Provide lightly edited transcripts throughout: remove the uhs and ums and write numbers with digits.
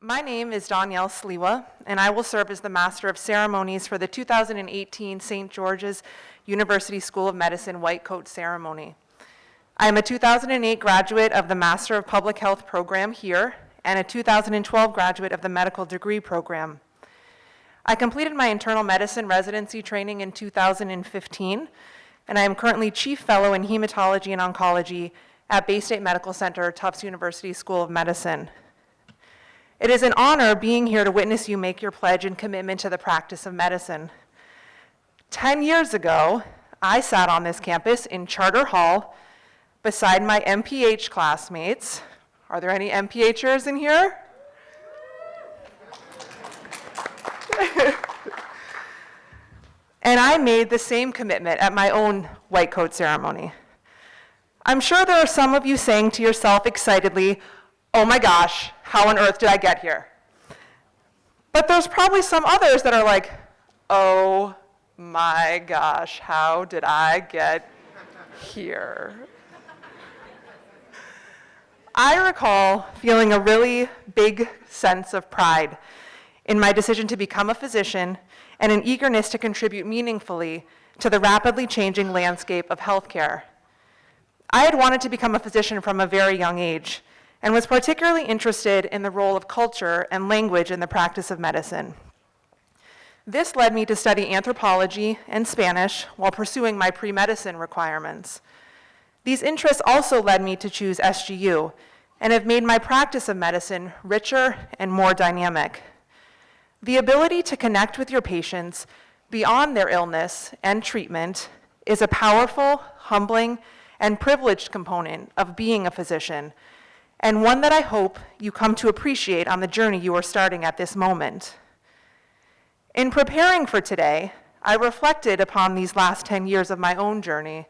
My name is Donielle Sliwa, and I will serve as the Master of Ceremonies for the 2018 St. George's University School of Medicine White Coat Ceremony. I am a 2008 graduate of the Master of Public Health program here and a 2012 graduate of the Medical Degree program. I completed my internal medicine residency training in 2015, and I am currently Chief Fellow in Hematology and Oncology at Bay State Medical Center, Tufts University School of Medicine. It is an honor being here to witness you make your pledge and commitment to the practice of medicine. 10 years ago, I sat on this campus in Charter Hall beside my MPH classmates. Are there any MPHers in here? And I made the same commitment at my own white coat ceremony. I'm sure there are some of you saying to yourself excitedly, "Oh my gosh, how on earth did I get here?" But there's probably some others that are like, "Oh my gosh, how did I get here?" I recall feeling a really big sense of pride in my decision to become a physician and an eagerness to contribute meaningfully to the rapidly changing landscape of healthcare. I had wanted to become a physician from a very young age and was particularly interested in the role of culture and language in the practice of medicine. This led me to study anthropology and Spanish while pursuing my pre-medicine requirements. These interests also led me to choose SGU and have made my practice of medicine richer and more dynamic. The ability to connect with your patients beyond their illness and treatment is a powerful, humbling, and privileged component of being a physician, and one that I hope you come to appreciate on the journey you are starting at this moment. In preparing for today, I reflected upon these last 10 years of my own journey.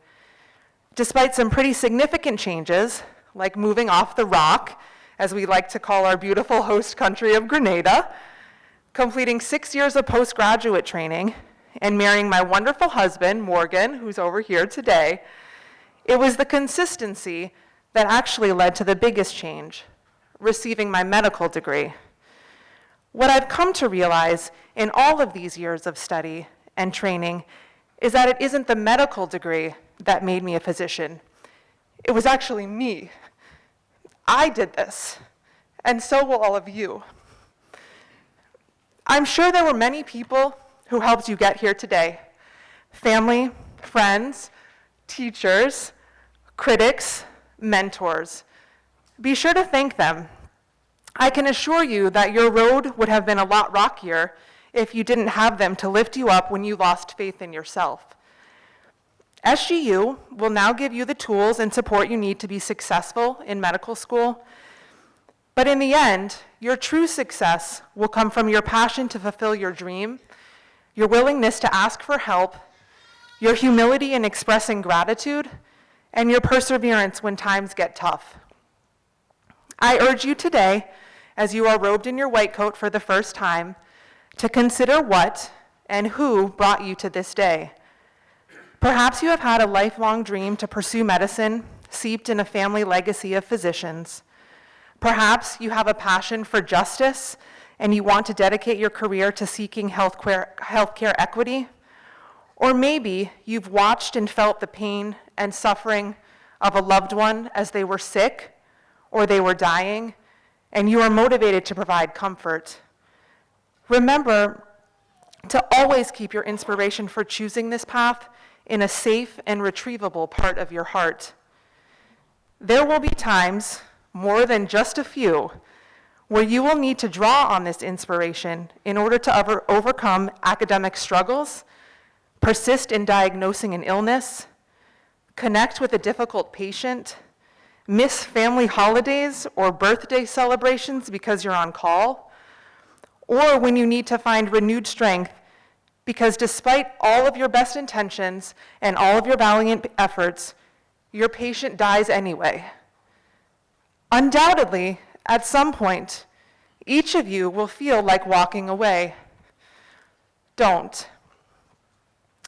Despite some pretty significant changes, like moving off the rock, as we like to call our beautiful host country of Grenada, completing 6 years of postgraduate training, and marrying my wonderful husband, Morgan, who's over here today, it was the consistency that actually led to the biggest change, receiving my medical degree. What I've come to realize in all of these years of study and training is that it isn't the medical degree that made me a physician. It was actually me. I did this, and so will all of you. I'm sure there were many people who helped you get here today. Family, friends, teachers, critics, mentors. Be sure to thank them. I can assure you that your road would have been a lot rockier if you didn't have them to lift you up when you lost faith in yourself. SGU will now give you the tools and support you need to be successful in medical school. But in the end, your true success will come from your passion to fulfill your dream, your willingness to ask for help, your humility in expressing gratitude, and your perseverance when times get tough. I urge you today, as you are robed in your white coat for the first time, to consider what and who brought you to this day. Perhaps you have had a lifelong dream to pursue medicine, seeped in a family legacy of physicians. Perhaps you have a passion for justice and you want to dedicate your career to seeking healthcare equity. Or maybe you've watched and felt the pain and suffering of a loved one as they were sick or they were dying, and you are motivated to provide comfort. Remember to always keep your inspiration for choosing this path in a safe and retrievable part of your heart. There will be times, more than just a few, where you will need to draw on this inspiration in order to overcome academic struggles, persist in diagnosing an illness, connect with a difficult patient, miss family holidays or birthday celebrations because you're on call, or when you need to find renewed strength because despite all of your best intentions and all of your valiant efforts, your patient dies anyway. Undoubtedly, at some point, each of you will feel like walking away. Don't.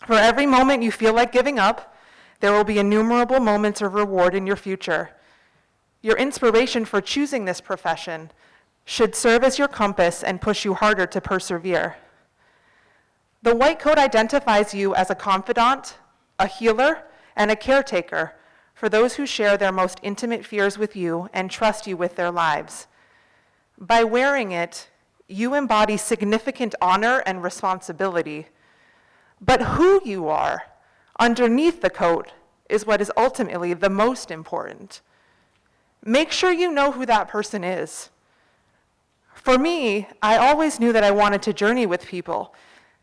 For every moment you feel like giving up, there will be innumerable moments of reward in your future. Your inspiration for choosing this profession, should serve as your compass and push you harder to persevere. The white coat identifies you as a confidant, a healer, and a caretaker for those who share their most intimate fears with you and trust you with their lives. By wearing it, you embody significant honor and responsibility. But who you are underneath the coat is what is ultimately the most important. Make sure you know who that person is. For me, I always knew that I wanted to journey with people,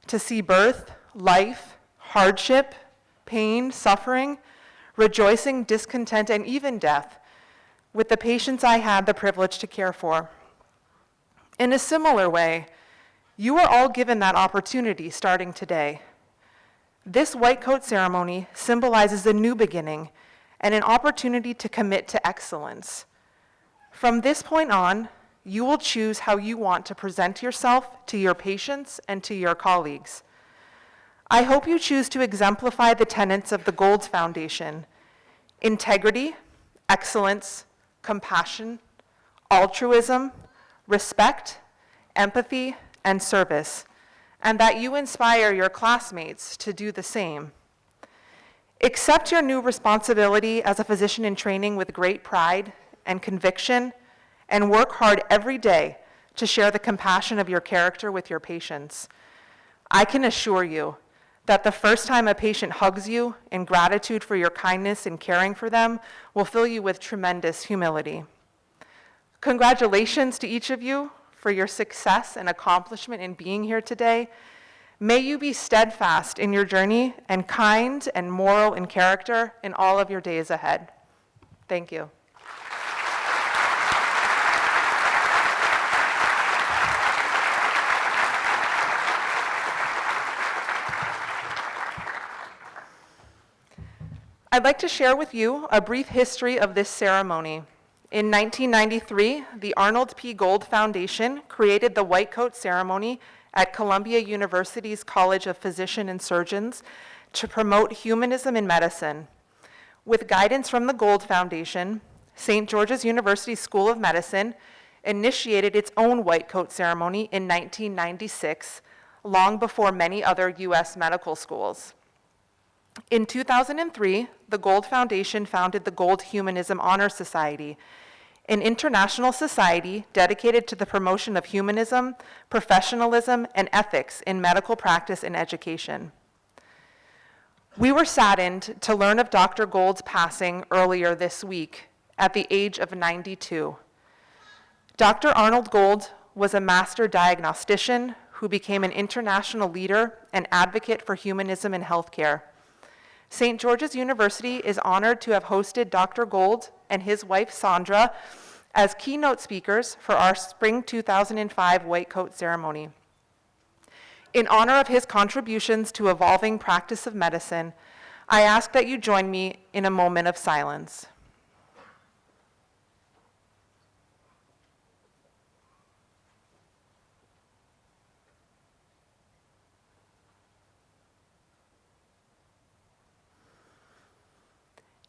to see birth, life, hardship, pain, suffering, rejoicing, discontent, and even death with the patients I had the privilege to care for. In a similar way, you are all given that opportunity starting today. This white coat ceremony symbolizes a new beginning and an opportunity to commit to excellence. From this point on, you will choose how you want to present yourself to your patients and to your colleagues. I hope you choose to exemplify the tenets of the Gold Foundation: integrity, excellence, compassion, altruism, respect, empathy, and service, and that you inspire your classmates to do the same. Accept your new responsibility as a physician in training with great pride and conviction, and work hard every day to share the compassion of your character with your patients. I can assure you that the first time a patient hugs you in gratitude for your kindness in caring for them will fill you with tremendous humility. Congratulations to each of you for your success and accomplishment in being here today. May you be steadfast in your journey and kind and moral in character in all of your days ahead. Thank you. I'd like to share with you a brief history of this ceremony. In 1993, the Arnold P. Gold Foundation created the white coat ceremony at Columbia University's College of Physicians and Surgeons to promote humanism in medicine. With guidance from the Gold Foundation, St. George's University School of Medicine initiated its own white coat ceremony in 1996, long before many other U.S. medical schools. In 2003, the Gold Foundation founded the Gold Humanism Honor Society, an international society dedicated to the promotion of humanism, professionalism, and ethics in medical practice and education. We were saddened to learn of Dr. Gold's passing earlier this week at the age of 92. Dr. Arnold Gold was a master diagnostician who became an international leader and advocate for humanism in healthcare. St. George's University is honored to have hosted Dr. Gold and his wife Sandra as keynote speakers for our spring 2005 white coat ceremony. In honor of his contributions to evolving practice of medicine, I ask that you join me in a moment of silence.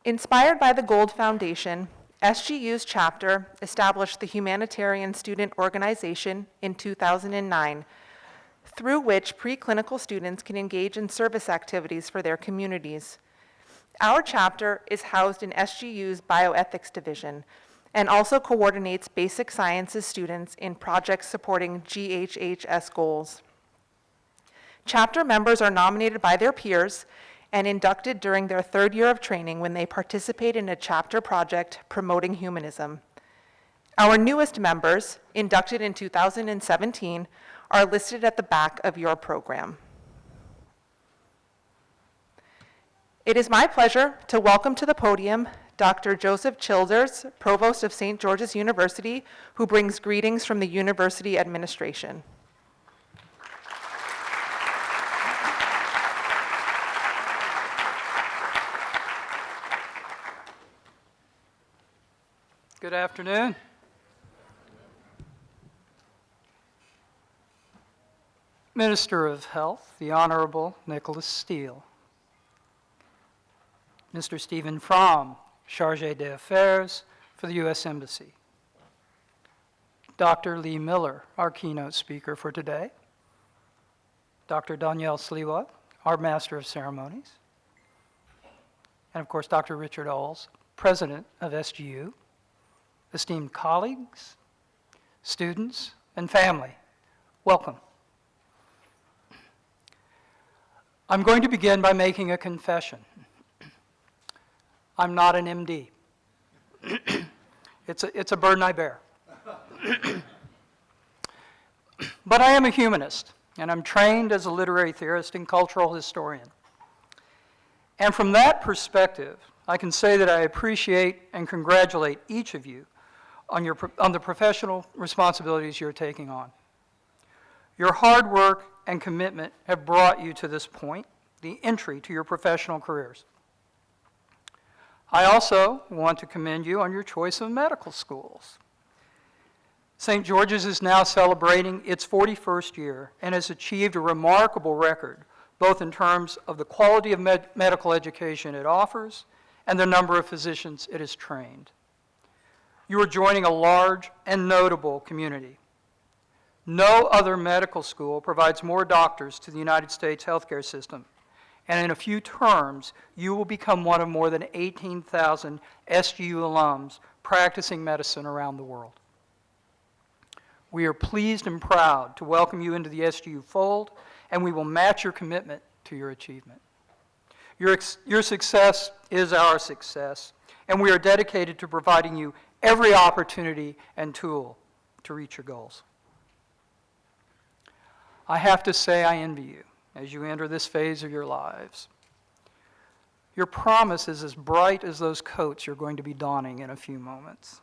Inspired by the Gold Foundation, SGU's chapter established the Humanitarian Student Organization in 2009, through which preclinical students can engage in service activities for their communities. Our chapter is housed in SGU's Bioethics Division and also coordinates basic sciences students in projects supporting GHHS goals. Chapter members are nominated by their peers and inducted during their third year of training when they participate in a chapter project promoting humanism. Our newest members, inducted in 2017, are listed at the back of your program. It is my pleasure to welcome to the podium Dr. Joseph Childers, Provost of St. George's University, who brings greetings from the university administration. Good afternoon. Minister of Health, the Honorable Nicholas Steele. Mr. Stephen Fromm, Chargé d'Affaires for the U.S. Embassy. Dr. Lee Miller, our keynote speaker for today, Dr. Donielle Sliwa, our Master of Ceremonies, and of course, Dr. Richard Olds, President of SGU, esteemed colleagues, students, and family, welcome. I'm going to begin by making a confession. I'm not an MD. It's a burden I bear. But I am a humanist, and I'm trained as a literary theorist and cultural historian. And from that perspective, I can say that I appreciate and congratulate each of you on the professional responsibilities you're taking on. Your hard work and commitment have brought you to this point, the entry to your professional careers. I also want to commend you on your choice of medical schools. St. George's is now celebrating its 41st year and has achieved a remarkable record, both in terms of the quality of medical education it offers and the number of physicians it has trained. You are joining a large and notable community. No other medical school provides more doctors to the United States healthcare system, and in a few terms, you will become one of more than 18,000 SGU alums practicing medicine around the world. We are pleased and proud to welcome you into the SGU fold, and we will match your commitment to your achievement. Your success is our success, and we are dedicated to providing you every opportunity and tool to reach your goals. I have to say I envy you as you enter this phase of your lives. Your promise is as bright as those coats you're going to be donning in a few moments.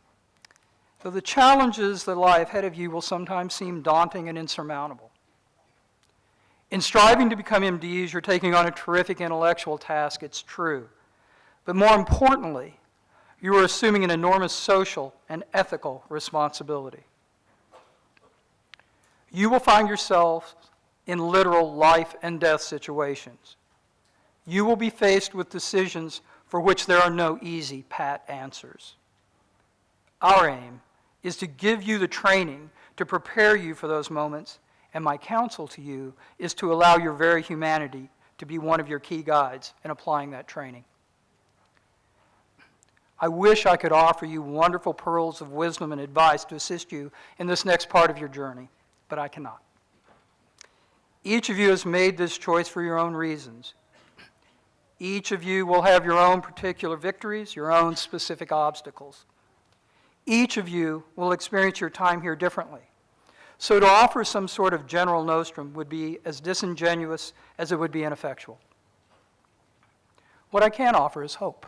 Though the challenges that lie ahead of you will sometimes seem daunting and insurmountable. In striving to become MDs, you're taking on a terrific intellectual task, it's true. But more importantly, you are assuming an enormous social and ethical responsibility. You will find yourself in literal life and death situations. You will be faced with decisions for which there are no easy, pat answers. Our aim is to give you the training to prepare you for those moments, and my counsel to you is to allow your very humanity to be one of your key guides in applying that training. I wish I could offer you wonderful pearls of wisdom and advice to assist you in this next part of your journey, but I cannot. Each of you has made this choice for your own reasons. Each of you will have your own particular victories, your own specific obstacles. Each of you will experience your time here differently. So to offer some sort of general nostrum would be as disingenuous as it would be ineffectual. What I can offer is hope.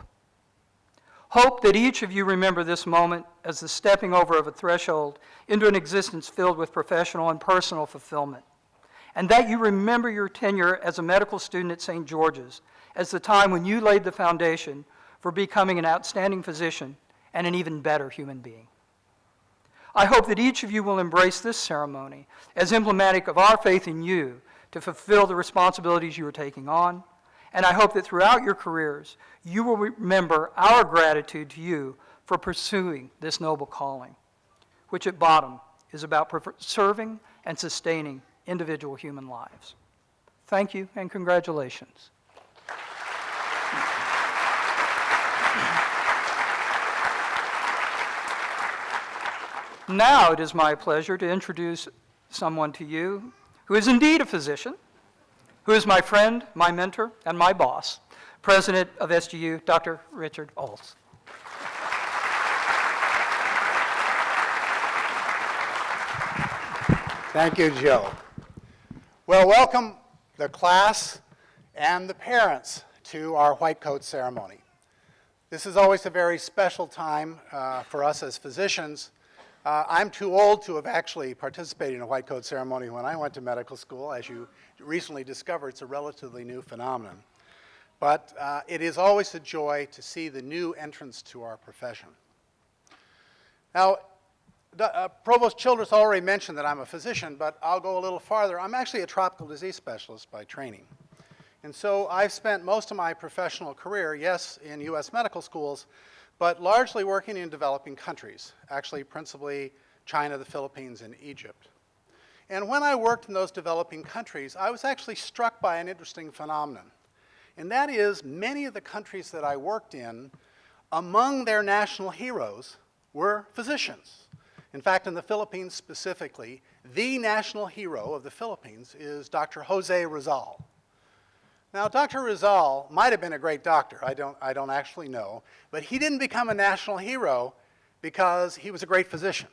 Hope that each of you remember this moment as the stepping over of a threshold into an existence filled with professional and personal fulfillment. And that you remember your tenure as a medical student at St. George's as the time when you laid the foundation for becoming an outstanding physician and an even better human being. I hope that each of you will embrace this ceremony as emblematic of our faith in you to fulfill the responsibilities you are taking on, and I hope that throughout your careers, you will remember our gratitude to you for pursuing this noble calling, which at bottom is about serving and sustaining individual human lives. Thank you and congratulations. Now it is my pleasure to introduce someone to you who is indeed a physician, who is my friend, my mentor, and my boss, President of SGU, Dr. Richard Olds. Thank you, Joe. Well, welcome the class and the parents to our white coat ceremony. This is always a very special time for us as physicians. I'm too old to have actually participated in a white coat ceremony when I went to medical school. As you recently discovered, it's a relatively new phenomenon. But it is always a joy to see the new entrants to our profession. Now, Provost Childress already mentioned that I'm a physician, but I'll go a little farther. I'm actually a tropical disease specialist by training. And so I've spent most of my professional career, yes, in U.S. medical schools, but largely working in developing countries, actually principally China, the Philippines, and Egypt. And when I worked in those developing countries, I was actually struck by an interesting phenomenon. And that is, many of the countries that I worked in, among their national heroes were physicians. In fact, in the Philippines specifically, the national hero of the Philippines is Dr. Jose Rizal. Now, Dr. Rizal might have been a great doctor, I don't actually know, but he didn't become a national hero because he was a great physician.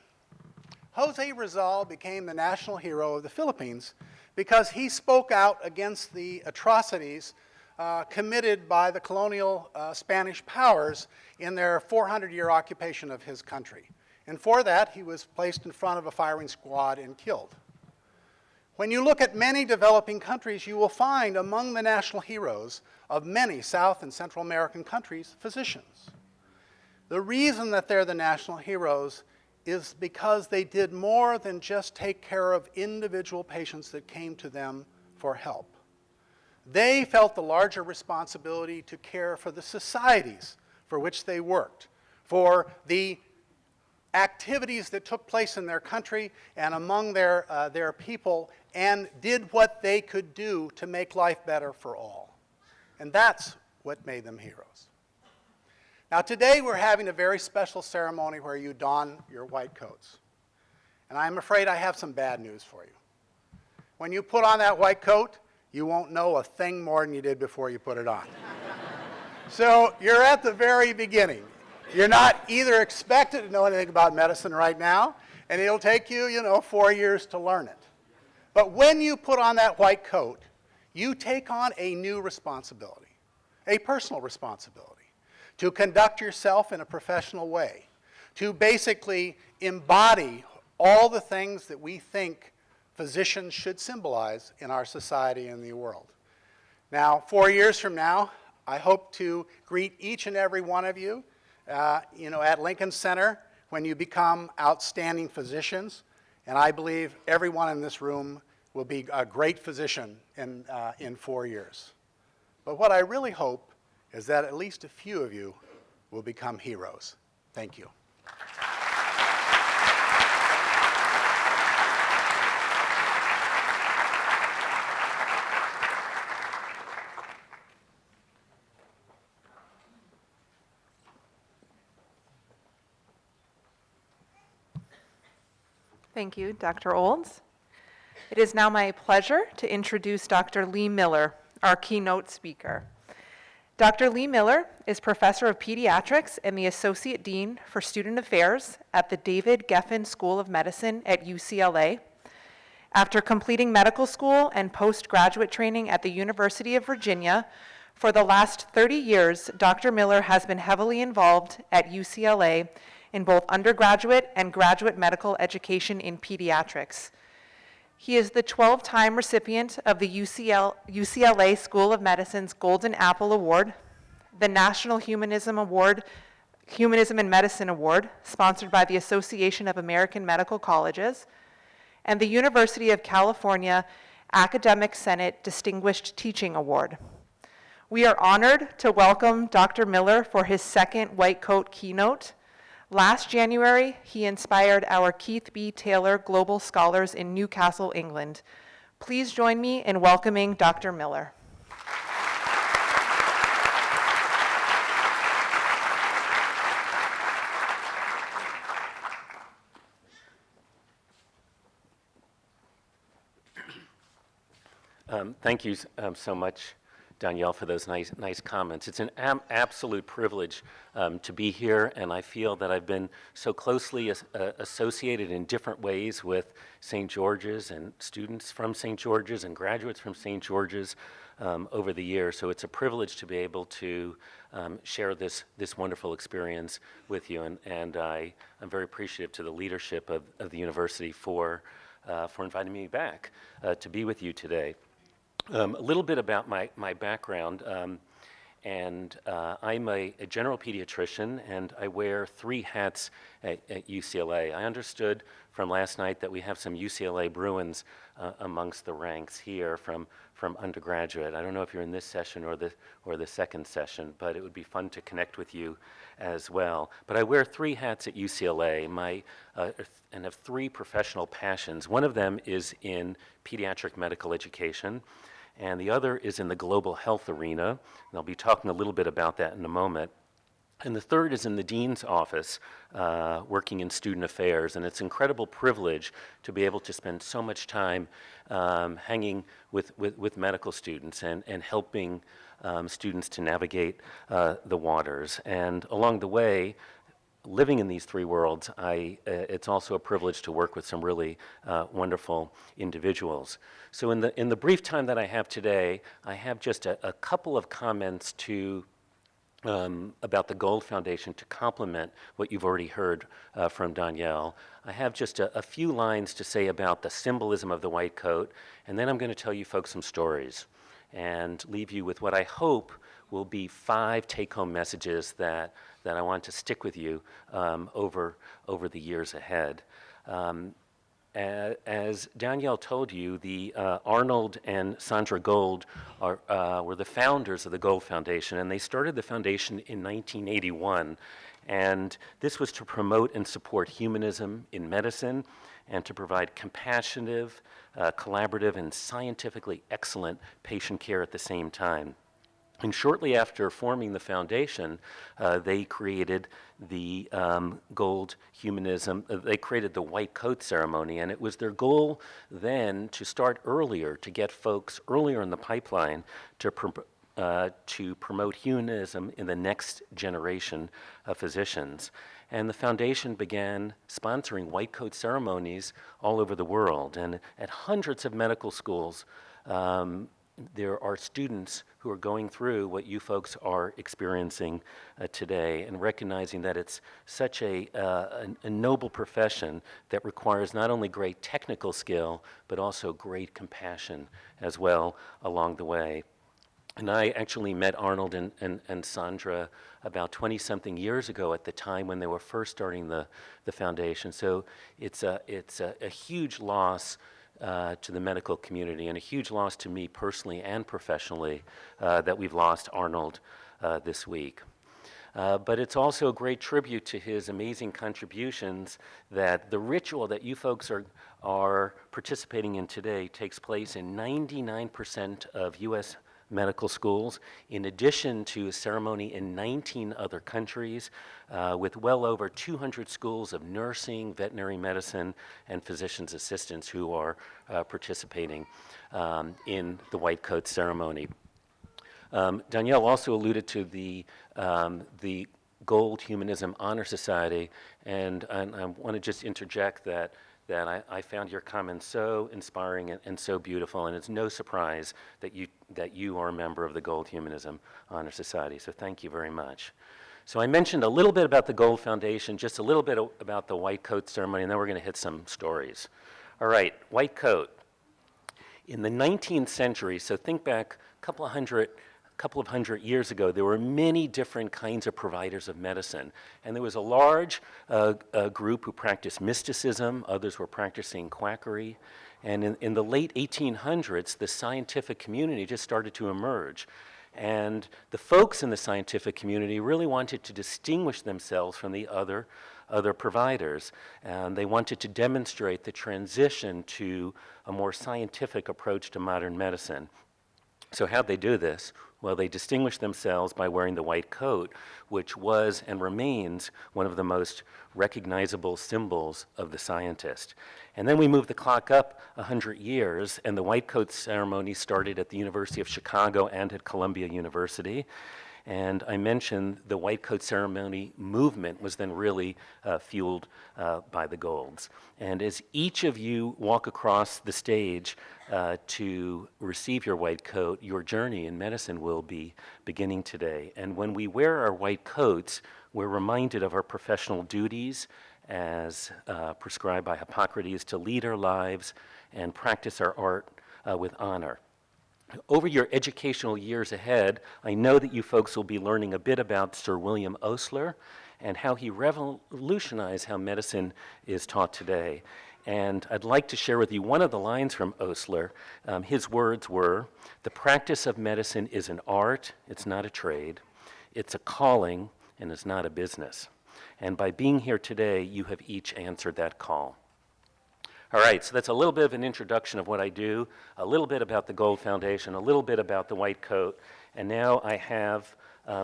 Jose Rizal became the national hero of the Philippines because he spoke out against the atrocities committed by the colonial Spanish powers in their 400-year occupation of his country. And for that, he was placed in front of a firing squad and killed. When you look at many developing countries, you will find among the national heroes of many South and Central American countries, physicians. The reason that they're the national heroes is because they did more than just take care of individual patients that came to them for help. They felt the larger responsibility to care for the societies for which they worked, for the activities that took place in their country and among their people, and did what they could do to make life better for all. And that's what made them heroes. Now today we're having a very special ceremony where you don your white coats. And I'm afraid I have some bad news for you. When you put on that white coat, you won't know a thing more than you did before you put it on. So you're at the very beginning. You're not either expected to know anything about medicine right now, and it'll take you, 4 years to learn it. But when you put on that white coat, you take on a new responsibility, a personal responsibility, to conduct yourself in a professional way, to basically embody all the things that we think physicians should symbolize in our society and the world. Now, 4 years from now, I hope to greet each and every one of you, at Lincoln Center when you become outstanding physicians, and I believe everyone in this room will be a great physician in 4 years. But what I really hope is that at least a few of you will become heroes. Thank you. Thank you, Dr. Olds. It is now my pleasure to introduce Dr. Lee Miller, our keynote speaker. Dr. Lee Miller is Professor of Pediatrics and the Associate Dean for Student Affairs at the David Geffen School of Medicine at UCLA. After completing medical school and postgraduate training at the University of Virginia, for the last 30 years, Dr. Miller has been heavily involved at UCLA in both undergraduate and graduate medical education in pediatrics. He is the 12-time recipient of the UCLA School of Medicine's Golden Apple Award, the National Humanism and Medicine Award, sponsored by the Association of American Medical Colleges, and the University of California Academic Senate Distinguished Teaching Award. We are honored to welcome Dr. Miller for his second White Coat keynote. Last January, he inspired our Keith B. Taylor Global Scholars in Newcastle, England. Please join me in welcoming Dr. Miller. Thank you so much, Donielle, for those nice comments. It's an absolute privilege to be here, and I feel that I've been so closely associated in different ways with St. George's and students from St. George's and graduates from St. George's over the years. So it's a privilege to be able to share this wonderful experience with you, and I'm very appreciative to the leadership of the university for inviting me back to be with you today. A little bit about my background. I'm a general pediatrician, and I wear 3 hats at UCLA. I understood from last night that we have some UCLA Bruins amongst the ranks here from undergraduate. I don't know if you're in this session or the second session, but it would be fun to connect with you as well. But I wear 3 hats at UCLA, and have 3 professional passions. One of them is in pediatric medical education, and the other is in the global health arena, and I'll be talking a little bit about that in a moment. And the third is in the dean's office, working in student affairs, and it's an incredible privilege to be able to spend so much time hanging with medical students and helping students to navigate the waters. And along the way, living in these 3 worlds, it's also a privilege to work with some really wonderful individuals. So in the brief time that I have today, I have just a couple of comments about the Gold Foundation to complement what you've already heard from Donielle. I have just a few lines to say about the symbolism of the white coat, and then I'm going to tell you folks some stories and leave you with what I hope will be 5 take-home messages that I want to stick with you over the years ahead. As Donielle told you, the Arnold and Sandra Gold were the founders of the Gold Foundation, and they started the foundation in 1981. And this was to promote and support humanism in medicine and to provide compassionate, collaborative, and scientifically excellent patient care at the same time. And shortly after forming the foundation, they created the gold humanism, they created the white coat ceremony, and it was their goal then to start earlier, to get folks earlier in the pipeline to promote humanism in the next generation of physicians. And the foundation began sponsoring white coat ceremonies all over the world. And at hundreds of medical schools, there are students who are going through what you folks are experiencing today, and recognizing that it's such a noble profession that requires not only great technical skill, but also great compassion as well along the way. And I actually met Arnold and Sandra about 20-something years ago at the time when they were first starting the foundation. So it's a huge loss to the medical community, and a huge loss to me personally and professionally that we've lost Arnold this week. But it's also a great tribute to his amazing contributions that the ritual that you folks are participating in today takes place in 99% of U.S. medical schools, in addition to a ceremony in 19 other countries, with well over 200 schools of nursing, veterinary medicine, and physician's assistants who are participating in the white coat ceremony. Donielle also alluded to the Gold Humanism Honor Society, and I want to just interject that I found your comments so inspiring and so beautiful, and it's no surprise that you are a member of the Gold Humanism Honor Society, so thank you very much. So I mentioned a little bit about the Gold Foundation, just a little bit about the white coat ceremony, and then we're going to hit some stories. All right, white coat. In the 19th century, so think back a couple of hundred years ago, there were many different kinds of providers of medicine. And there was a large group who practiced mysticism, others were practicing quackery. And in the late 1800s, the scientific community just started to emerge. And the folks in the scientific community really wanted to distinguish themselves from the other providers. And they wanted to demonstrate the transition to a more scientific approach to modern medicine. So how'd they do this? Well, they distinguished themselves by wearing the white coat, which was and remains one of the most recognizable symbols of the scientist. And then we moved the clock up 100 years, and the white coat ceremony started at the University of Chicago and at Columbia University. And I mentioned the white coat ceremony movement was then really fueled by the Golds. And as each of you walk across the stage to receive your white coat, your journey in medicine will be beginning today. And when we wear our white coats, we're reminded of our professional duties as prescribed by Hippocrates to lead our lives and practice our art with honor. Over your educational years ahead, I know that you folks will be learning a bit about Sir William Osler and how he revolutionized how medicine is taught today. And I'd like to share with you one of the lines from Osler. His words were, "The practice of medicine is an art, it's not a trade. It's a calling, and it's not a business." And by being here today, you have each answered that call. All right, so that's a little bit of an introduction of what I do, a little bit about the Gold Foundation, a little bit about the White Coat, and now I have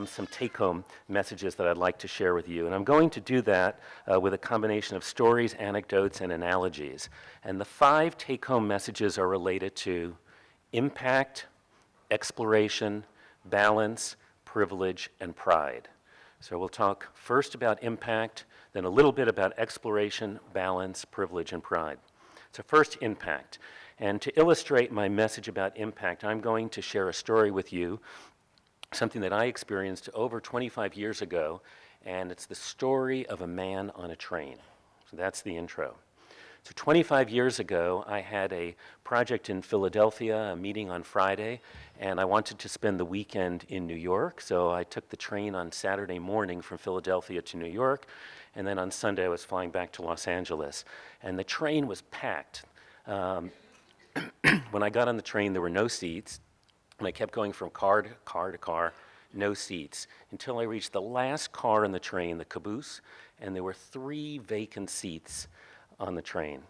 some take-home messages that I'd like to share with you. And I'm going to do that with a combination of stories, anecdotes, and analogies. And the 5 take-home messages are related to impact, exploration, balance, privilege, and pride. So we'll talk first about impact, then a little bit about exploration, balance, privilege, and pride. So first, impact. And to illustrate my message about impact, I'm going to share a story with you, something that I experienced over 25 years ago, and it's the story of a man on a train. So that's the intro. So 25 years ago, I had a project in Philadelphia, a meeting on Friday, and I wanted to spend the weekend in New York, so I took the train on Saturday morning from Philadelphia to New York, and then on Sunday I was flying back to Los Angeles. And the train was packed. When I got on the train, there were no seats, and I kept going from car to car to car, no seats, until I reached the last car on the train, the caboose, and there were 3 vacant seats on the train.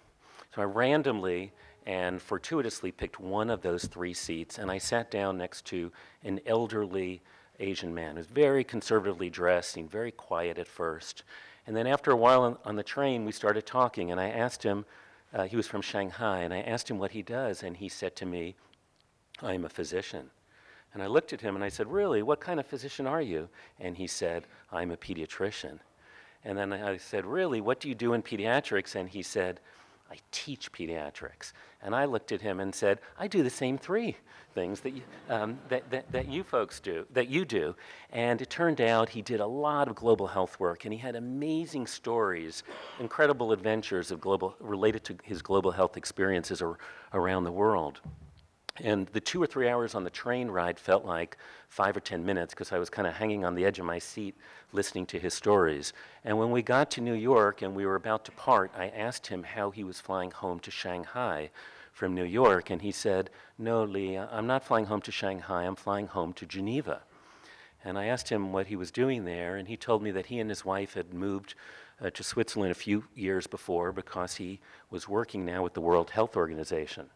So I randomly and fortuitously picked one of those 3 seats, and I sat down next to an elderly Asian man who was very conservatively dressed, seemed very quiet at first. And then after a while on the train, we started talking, and I asked him, he was from Shanghai, and I asked him what he does, and he said to me, "I'm a physician." And I looked at him and I said, "Really, what kind of physician are you?" And he said, "I'm a pediatrician." And then I said, "Really, what do you do in pediatrics?" And he said, "I teach pediatrics." And I looked at him and said, "I do the same 3 things that you, that you folks do, that you do." And it turned out he did a lot of global health work, and he had amazing stories, incredible adventures of related to his global health experiences around the world. And the 2 or 3 hours on the train ride felt like 5 or 10 minutes because I was kind of hanging on the edge of my seat listening to his stories. And when we got to New York and we were about to part, I asked him how he was flying home to Shanghai from New York. And he said, "No, Lee, I'm not flying home to Shanghai, I'm flying home to Geneva." And I asked him what he was doing there, and he told me that he and his wife had moved to Switzerland a few years before because he was working now with the World Health Organization.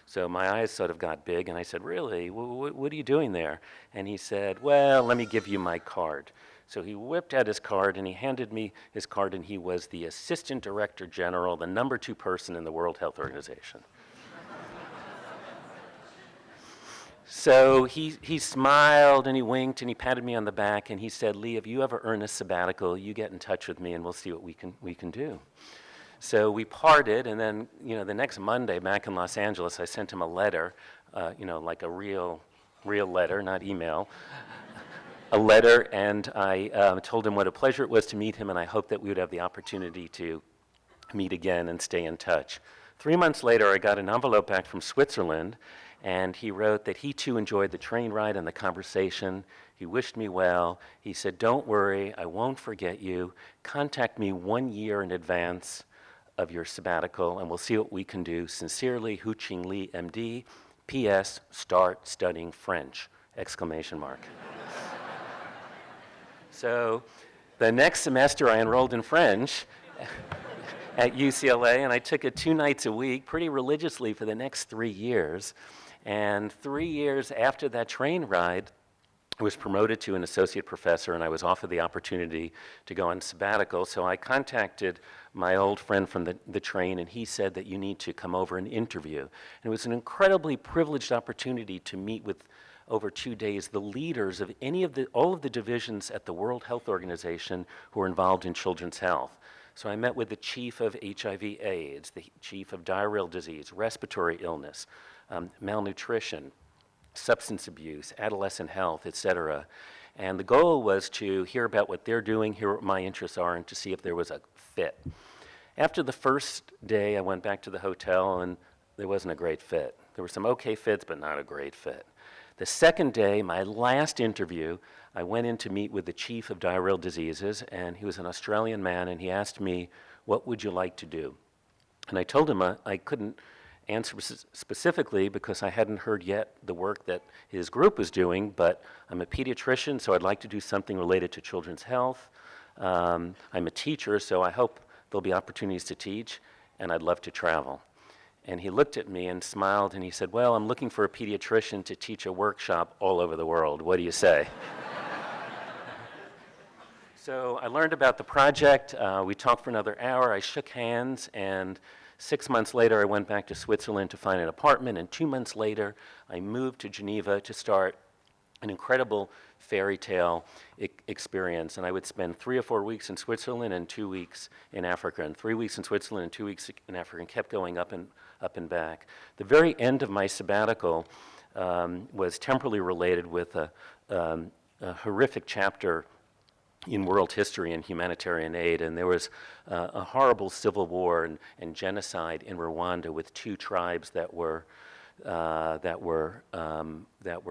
So my eyes sort of got big, and I said, "Really? What are you doing there?" And he said, "Well, let me give you my card." So he whipped out his card, and he handed me his card, and he was the Assistant Director General, the number 2 person in the World Health Organization. So he smiled, and he winked, and he patted me on the back, and he said, "Lee, if you ever earn a sabbatical, you get in touch with me, and we'll see what we can do." So we parted, and then, the next Monday back in Los Angeles, I sent him a letter, like a real letter, not email, a letter, and I told him what a pleasure it was to meet him, and I hoped that we would have the opportunity to meet again and stay in touch. 3 months later, I got an envelope back from Switzerland, and he wrote that he too enjoyed the train ride and the conversation. He wished me well. He said, "Don't worry, I won't forget you. Contact me 1 year in advance of your sabbatical, and we'll see what we can do. Sincerely, Hu-Ching Lee, MD. P.S. Start studying French!" Exclamation mark. So the next semester I enrolled in French at UCLA, and I took it 2 nights a week pretty religiously for the next 3 years. And 3 years after that train ride, I was promoted to an associate professor, and I was offered the opportunity to go on sabbatical. So I contacted my old friend from the train, and he said that you need to come over and interview. And it was an incredibly privileged opportunity to meet with, over 2 days, the leaders of all of the divisions at the World Health Organization who are involved in children's health. So I met with the chief of HIV/AIDS, the chief of diarrheal disease, respiratory illness, malnutrition, substance abuse, adolescent health, et cetera. And the goal was to hear about what they're doing, hear what my interests are, and to see if there was a fit. After the first day, I went back to the hotel, and there wasn't a great fit. There were some okay fits, but not a great fit. The second day, my last interview, I went in to meet with the chief of diarrheal diseases, and he was an Australian man, and he asked me, what would you like to do? And I told him I couldn't answer specifically because I hadn't heard yet the work that his group was doing, but I'm a pediatrician, so I'd like to do something related to children's health. I'm a teacher, so I hope there'll be opportunities to teach, and I'd love to travel. And he looked at me and smiled, and he said, well, I'm looking for a pediatrician to teach a workshop all over the world. What do you say? So I learned about the project. We talked for another hour. I shook hands, and 6 months later, I went back to Switzerland to find an apartment, and 2 months later, I moved to Geneva to start an incredible fairy tale experience. And I would spend 3 or 4 weeks in Switzerland and 2 weeks in Africa, and 3 weeks in Switzerland and 2 weeks in Africa, and kept going up and back. The very end of my sabbatical was temporally related with a horrific chapter in world history and humanitarian aid, and there was a horrible civil war and genocide in Rwanda with 2 tribes that were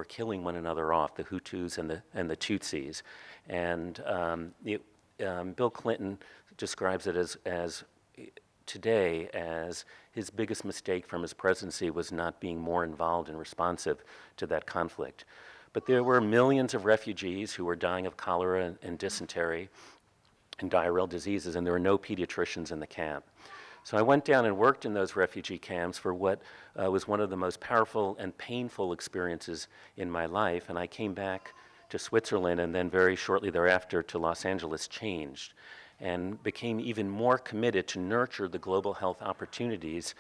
killing one another off, the Hutus and the Tutsis. And Bill Clinton describes it as today as his biggest mistake from his presidency was not being more involved and responsive to that conflict. But there were millions of refugees who were dying of cholera and dysentery and diarrheal diseases, and there were no pediatricians in the camp. So I went down and worked in those refugee camps for what was one of the most powerful and painful experiences in my life, and I came back to Switzerland and then very shortly thereafter to Los Angeles, changed, and became even more committed to nurture the global health opportunities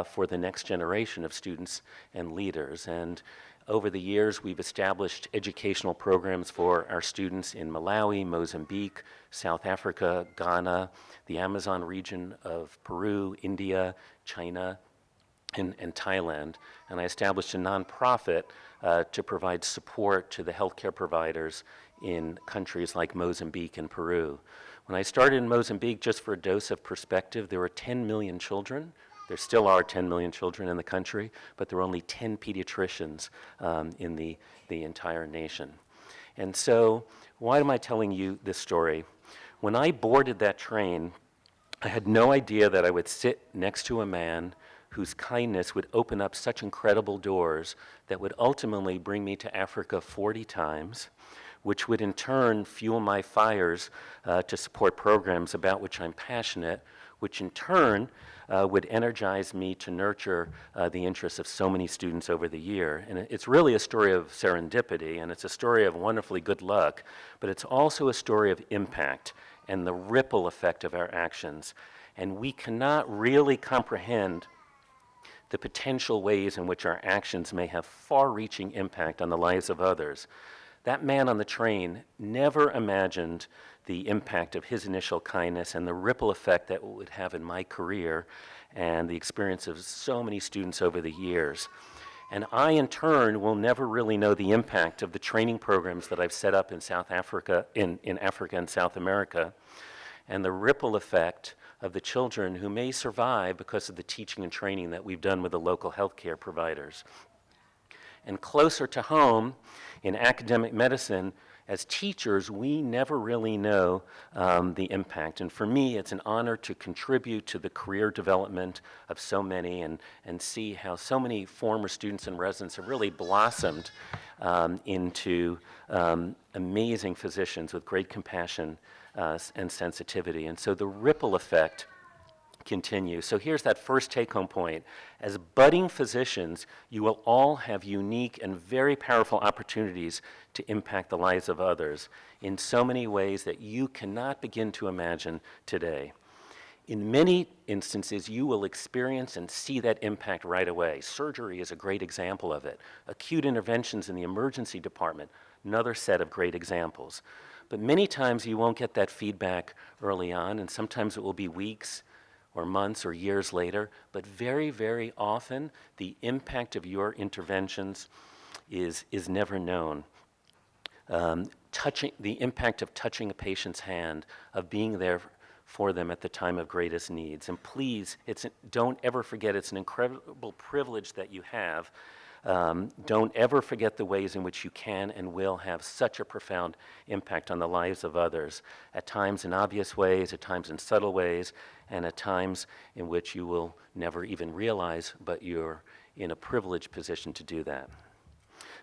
for the next generation of students and leaders. And over the years, we've established educational programs for our students in Malawi, Mozambique, South Africa, Ghana, the Amazon region of Peru, India, China, and Thailand. And I established a nonprofit to provide support to the healthcare providers in countries like Mozambique and Peru. When I started in Mozambique, just for a dose of perspective, there were 10 million children. There still are 10 million children in the country, but there are only 10 pediatricians in the entire nation. And so, why am I telling you this story? When I boarded that train, I had no idea that I would sit next to a man whose kindness would open up such incredible doors that would ultimately bring me to Africa 40 times, which would in turn fuel my fires to support programs about which I'm passionate, which in turn would energize me to nurture the interests of so many students over the year. And it's really a story of serendipity, and it's a story of wonderfully good luck, but it's also a story of impact and the ripple effect of our actions. And we cannot really comprehend the potential ways in which our actions may have far-reaching impact on the lives of others. That man on the train never imagined the impact of his initial kindness and the ripple effect that it would have in my career and the experience of so many students over the years. And I, in turn, will never really know the impact of the training programs that I've set up in South Africa, in Africa and South America, and the ripple effect of the children who may survive because of the teaching and training that we've done with the local healthcare providers. And closer to home, in academic medicine, as teachers, we never really know the impact. And for me, it's an honor to contribute to the career development of so many and see how so many former students and residents have really blossomed into amazing physicians with great compassion and sensitivity. And so the ripple effect continue. So here's that first take-home point. As budding physicians, you will all have unique and very powerful opportunities to impact the lives of others in so many ways that you cannot begin to imagine today. In many instances, you will experience and see that impact right away. Surgery is a great example of it. Acute interventions in the emergency department, another set of great examples. But many times you won't get that feedback early on, and sometimes it will be weeks or months or years later, but very, very often the impact of your interventions is never known. The impact of touching a patient's hand, of being there for them at the time of greatest needs. And please, don't ever forget it's an incredible privilege that you have. Don't ever forget the ways in which you can and will have such a profound impact on the lives of others, at times in obvious ways, at times in subtle ways, and at times in which you will never even realize, but you're in a privileged position to do that.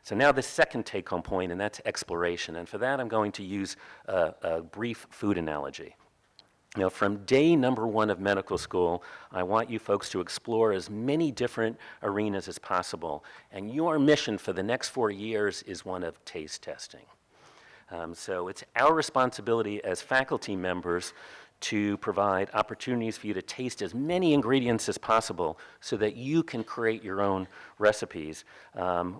So now the second take-home point, and that's exploration. And for that, I'm going to use a brief food analogy. Now, from day number one of medical school, I want you folks to explore as many different arenas as possible. And your mission for the next 4 years is one of taste testing. So it's our responsibility as faculty members to provide opportunities for you to taste as many ingredients as possible so that you can create your own recipes,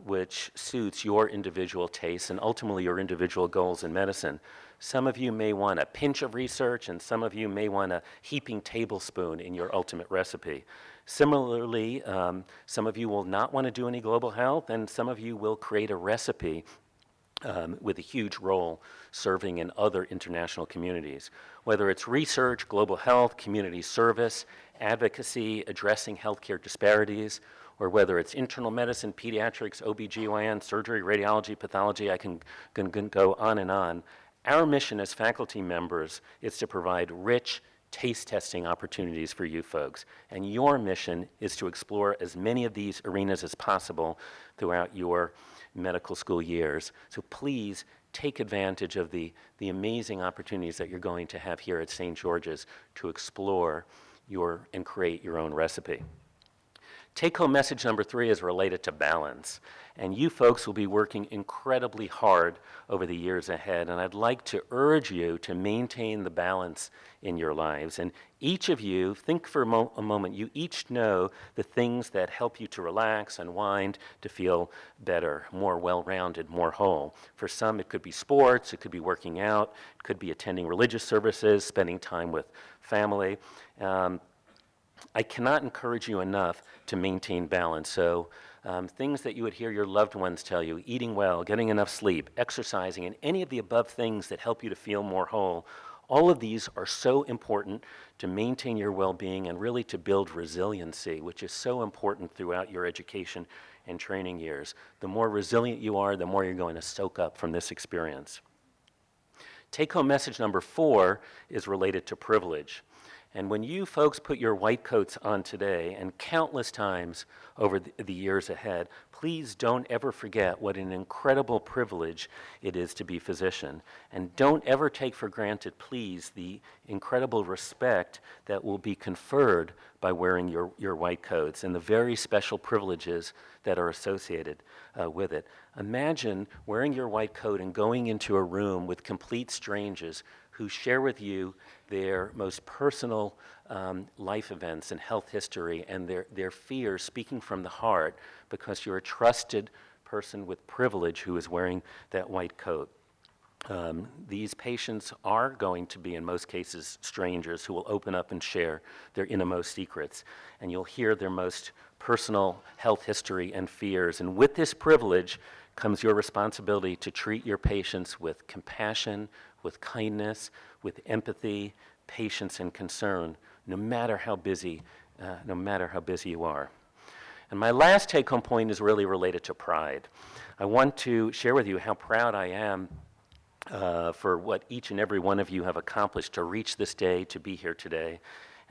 which suits your individual tastes and ultimately your individual goals in medicine. Some of you may want a pinch of research, and some of you may want a heaping tablespoon in your ultimate recipe. Similarly, some of you will not want to do any global health, and some of you will create a recipe with a huge role serving in other international communities. Whether it's research, global health, community service, advocacy, addressing healthcare disparities, or whether it's internal medicine, pediatrics, OBGYN, surgery, radiology, pathology, I can go on and on. Our mission as faculty members is to provide rich taste testing opportunities for you folks. And your mission is to explore as many of these arenas as possible throughout your medical school years. So please take advantage of the amazing opportunities that you're going to have here at St. George's to explore and create your own recipe. Take-home message number 3 is related to balance. And you folks will be working incredibly hard over the years ahead, and I'd like to urge you to maintain the balance in your lives. And each of you, think for a moment, you each know the things that help you to relax, unwind, to feel better, more well-rounded, more whole. For some, it could be sports, it could be working out, it could be attending religious services, spending time with family. I cannot encourage you enough to maintain balance. So things that you would hear your loved ones tell you, eating well, getting enough sleep, exercising, and any of the above things that help you to feel more whole, all of these are so important to maintain your well-being and really to build resiliency, which is so important throughout your education and training years. The more resilient you are, the more you're going to soak up from this experience. Take-home message number 4 is related to privilege. And when you folks put your white coats on today and countless times over the years ahead, please don't ever forget what an incredible privilege it is to be a physician. And don't ever take for granted, please, the incredible respect that will be conferred by wearing your white coats and the very special privileges that are associated with it. Imagine wearing your white coat and going into a room with complete strangers who share with you their most personal life events and health history and their fears, speaking from the heart, because you're a trusted person with privilege who is wearing that white coat. These patients are going to be, in most cases, strangers who will open up and share their innermost secrets, and you'll hear their most personal health history and fears. And with this privilege comes your responsibility to treat your patients with compassion, with kindness, with empathy, patience, and concern, no matter how busy you are. And my last take-home point is really related to pride. I want to share with you how proud I am for what each and every one of you have accomplished to reach this day, to be here today.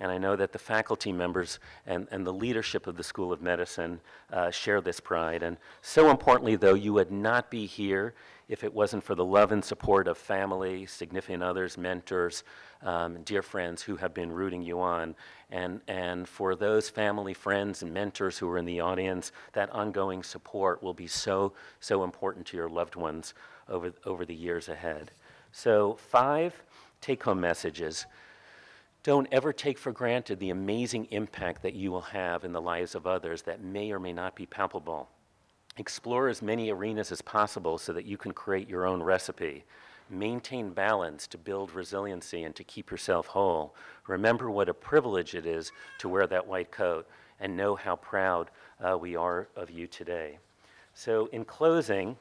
And I know that the faculty members and the leadership of the School of Medicine share this pride. And so importantly, though, you would not be here if it wasn't for the love and support of family, significant others, mentors, dear friends who have been rooting you on. And for those family, friends, and mentors who are in the audience, that ongoing support will be so important to your loved ones over the years ahead. So 5 take-home messages. Don't ever take for granted the amazing impact that you will have in the lives of others that may or may not be palpable. Explore as many arenas as possible so that you can create your own recipe. Maintain balance to build resiliency and to keep yourself whole. Remember what a privilege it is to wear that white coat, and know how proud we are of you today. So in closing,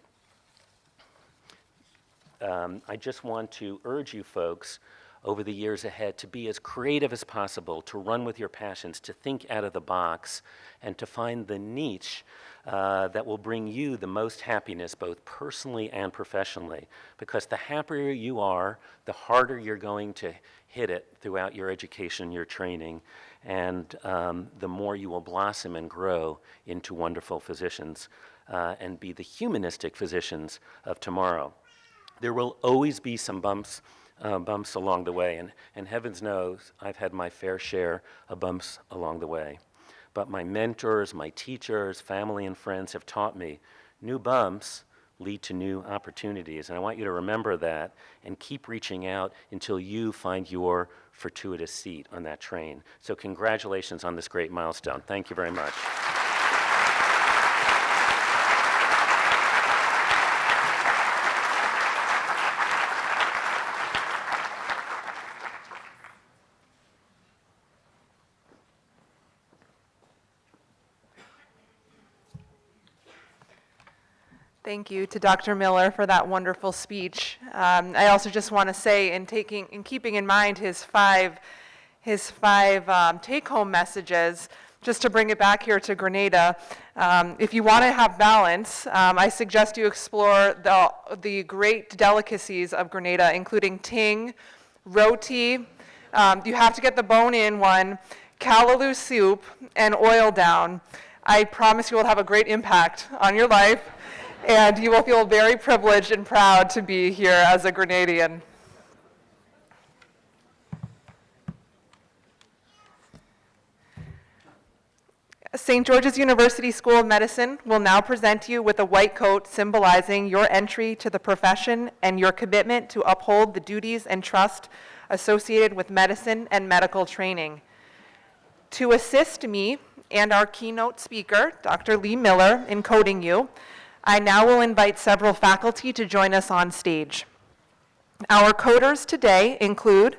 I just want to urge you folks over the years ahead to be as creative as possible, to run with your passions, to think out of the box, and to find the niche that will bring you the most happiness, both personally and professionally. Because the happier you are, the harder you're going to hit it throughout your education, your training, and the more you will blossom and grow into wonderful physicians and be the humanistic physicians of tomorrow. There will always be some bumps along the way, and heavens knows I've had my fair share of bumps along the way. But my mentors, my teachers, family, and friends have taught me new bumps lead to new opportunities. And I want you to remember that and keep reaching out until you find your fortuitous seat on that train. So congratulations on this great milestone. Thank you very much. Thank you to Dr. Miller for that wonderful speech. I also just want to say, in keeping in mind his five take-home messages, just to bring it back here to Grenada, if you want to have balance, I suggest you explore the great delicacies of Grenada, including ting, roti. You have to get the bone-in one, callaloo soup, and oil down. I promise you will have a great impact on your life, and you will feel very privileged and proud to be here as a Grenadian. St. George's University School of Medicine will now present you with a white coat symbolizing your entry to the profession and your commitment to uphold the duties and trust associated with medicine and medical training. To assist me and our keynote speaker, Dr. Lee Miller, in coding you, I now will invite several faculty to join us on stage. Our coders today include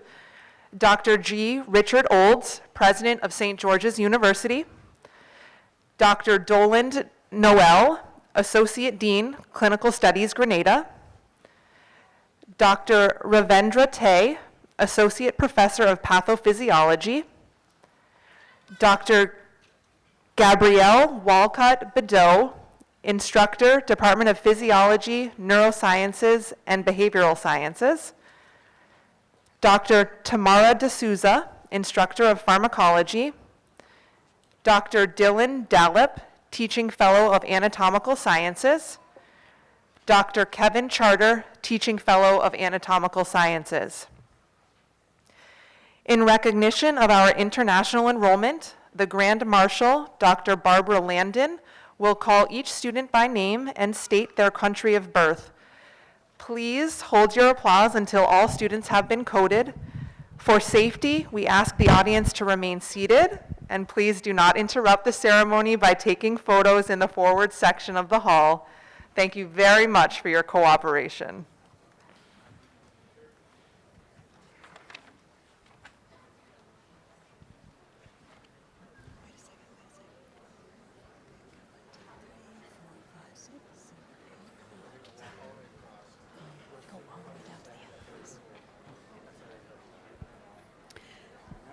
Dr. G. Richard Olds, President of St. George's University, Dr. Doland Noel, Associate Dean, Clinical Studies, Grenada, Dr. Ravendra Tay, Associate Professor of Pathophysiology, Dr. Gabrielle Walcott Bedeau, Instructor, Department of Physiology, Neurosciences, and Behavioral Sciences, Dr. Tamara D'Souza, Instructor of Pharmacology, Dr. Dylan Dallip, Teaching Fellow of Anatomical Sciences, Dr. Kevin Charter, Teaching Fellow of Anatomical Sciences. In recognition of our international enrollment, the Grand Marshal, Dr. Barbara Landon, will call each student by name and state their country of birth. Please hold your applause until all students have been coded. For safety, we ask the audience to remain seated, and please do not interrupt the ceremony by taking photos in the forward section of the hall. Thank you very much for your cooperation.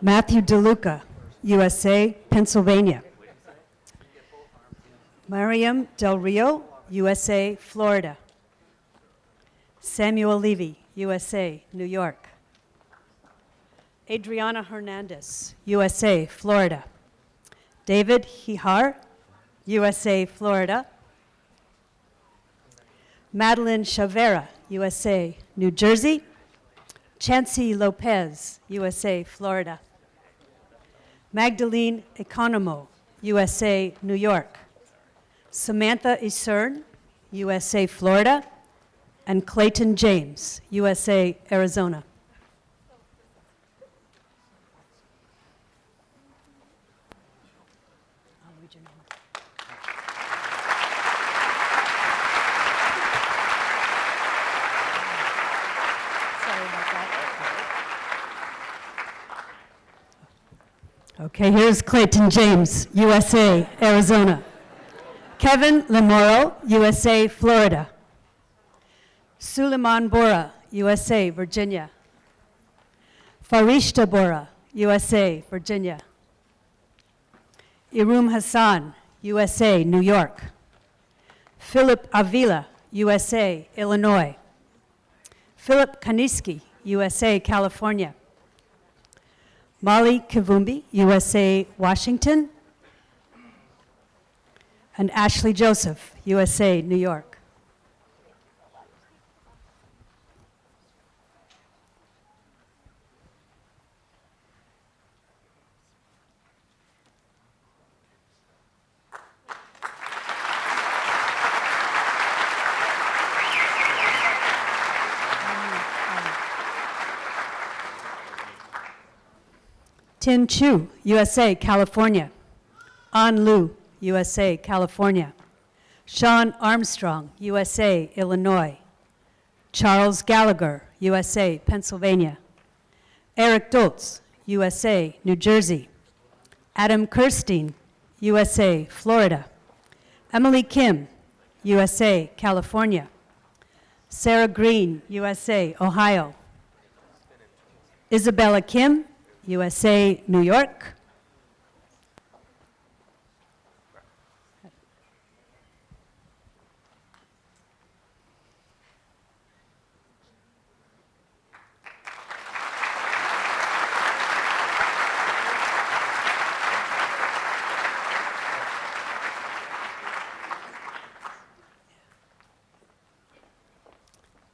Matthew DeLuca, USA, Pennsylvania. Mariam Del Rio, USA, Florida. Samuel Levy, USA, New York. Adriana Hernandez, USA, Florida. David Hihar, USA, Florida. Madeline Chavera, USA, New Jersey. Chancey Lopez, USA, Florida. Magdalene Economo, USA, New York. Samantha Isern, USA, Florida. And Clayton James, USA, Arizona. I'll read your name. Sorry about that. Okay, here's Clayton James, USA, Arizona. Kevin Lemoro, USA, Florida. Suleiman Bora, USA, Virginia. Farishta Bora, USA, Virginia. Irum Hassan, USA, New York. Philip Avila, USA, Illinois. Philip Kaniski, USA, California. Molly Kivumbi, USA, Washington. And Ashley Joseph, USA, New York. Tin Chu, USA, California. An Lu, USA, California. Sean Armstrong, USA, Illinois. Charles Gallagher, USA, Pennsylvania. Eric Doltz, USA, New Jersey. Adam Kirstein, USA, Florida. Emily Kim, USA, California. Sarah Green, USA, Ohio. Isabella Kim, USA, New York.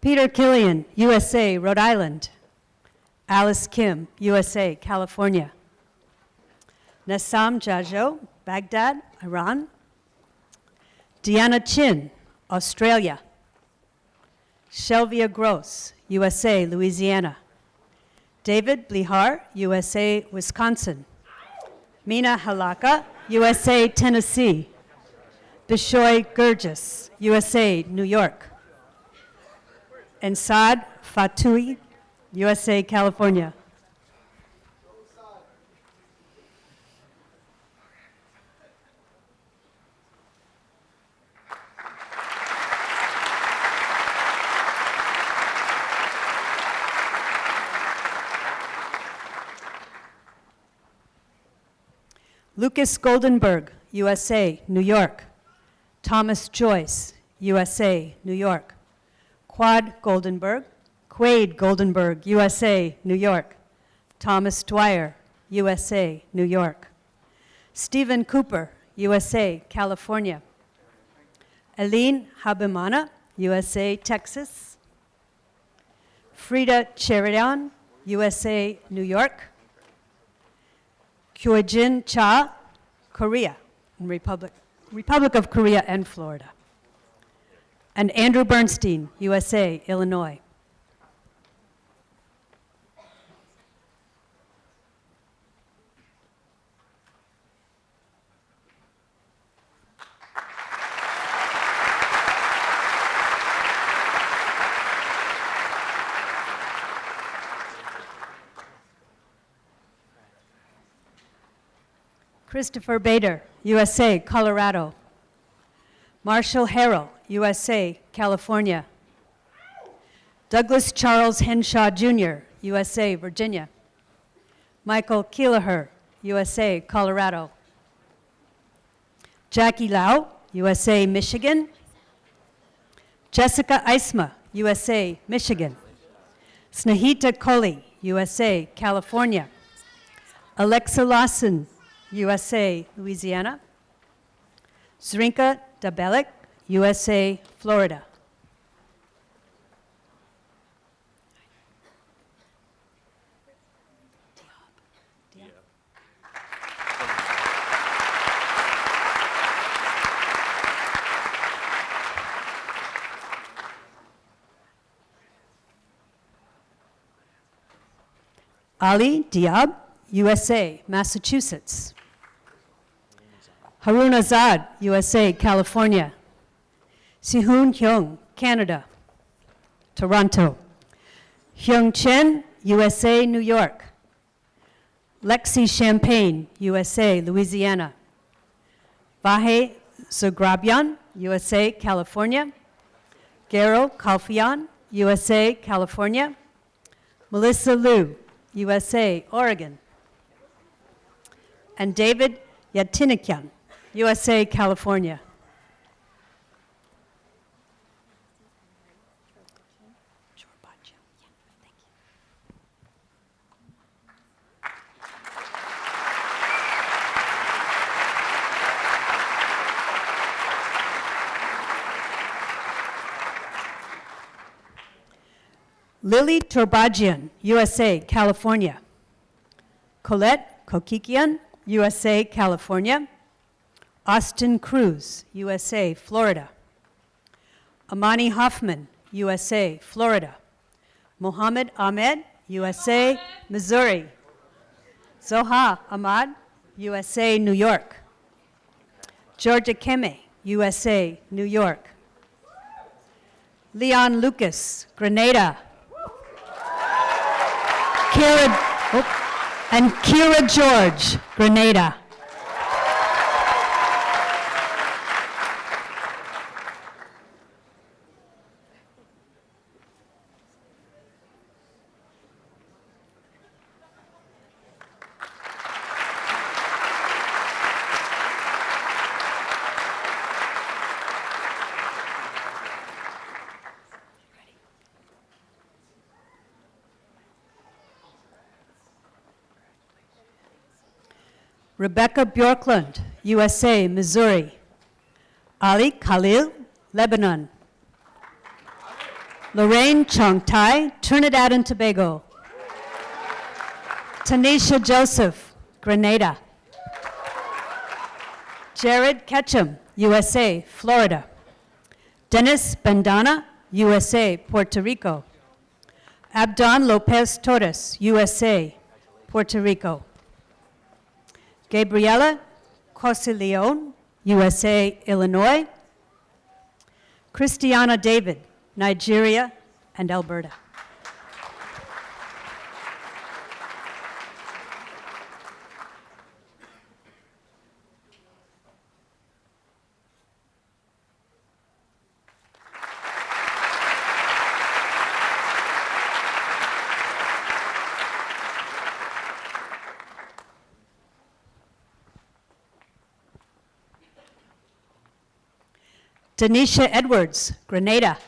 Peter Killian, USA, Rhode Island. Alice Kim, USA, California. Nassam Jajo, Baghdad, Iran. Deanna Chin, Australia. Shelvia Gross, USA, Louisiana. David Blihar, USA, Wisconsin. Mina Halaka, USA, Tennessee. Bishoy Gurgis, USA, New York. And Saad Fatoui, USA, California. Lucas Goldenberg, USA, New York. Thomas Joyce, USA, New York. Quade Goldenberg, USA, New York. Thomas Dwyer, USA, New York. Stephen Cooper, USA, California. Aline Habimana, USA, Texas. Frida Cheridan, USA, New York. Kyojin Cha, Korea, and Republic of Korea and Florida. And Andrew Bernstein, USA, Illinois. Christopher Bader, USA, Colorado. Marshall Harrell, USA, California. Douglas Charles Henshaw Jr., USA, Virginia. Michael Keelaher, USA, Colorado. Jackie Lau, USA, Michigan. Jessica Eisma, USA, Michigan. Snehita Kohli, USA, California. Alexa Lawson, USA, Louisiana. Zrinka Dabelik, USA, Florida. Ali Diab, USA, Massachusetts. Harun Azad, USA, California. Sihoon Hyung, Canada, Toronto. Hyung Chen, USA, New York. Lexi Champagne, USA, Louisiana. Vahe Zagrabian, USA, California. Gero Kalfian, USA, California. Melissa Liu, USA, Oregon. And David Yatinikian, USA, California. Lily Turbajian, USA, California. Colette Kokikian, USA, California. Austin Cruz, USA, Florida. Amani Hoffman, USA, Florida. Mohammed Ahmed, USA, Missouri. Zoha Ahmad, USA, New York. Georgia Keme, USA, New York. Leon Lucas, Grenada. Kira George, Grenada. Rebecca Bjorklund, USA, Missouri. Ali Khalil, Lebanon. Lorraine Chongtai, Trinidad and Tobago. Tanisha Joseph, Grenada. Jared Ketchum, USA, Florida. Dennis Bandana, USA, Puerto Rico. Abdon Lopez Torres, USA, Puerto Rico. Gabriela Cosilleon, USA, Illinois. Christiana David, Nigeria and Alberta. Denisha Edwards, Grenada.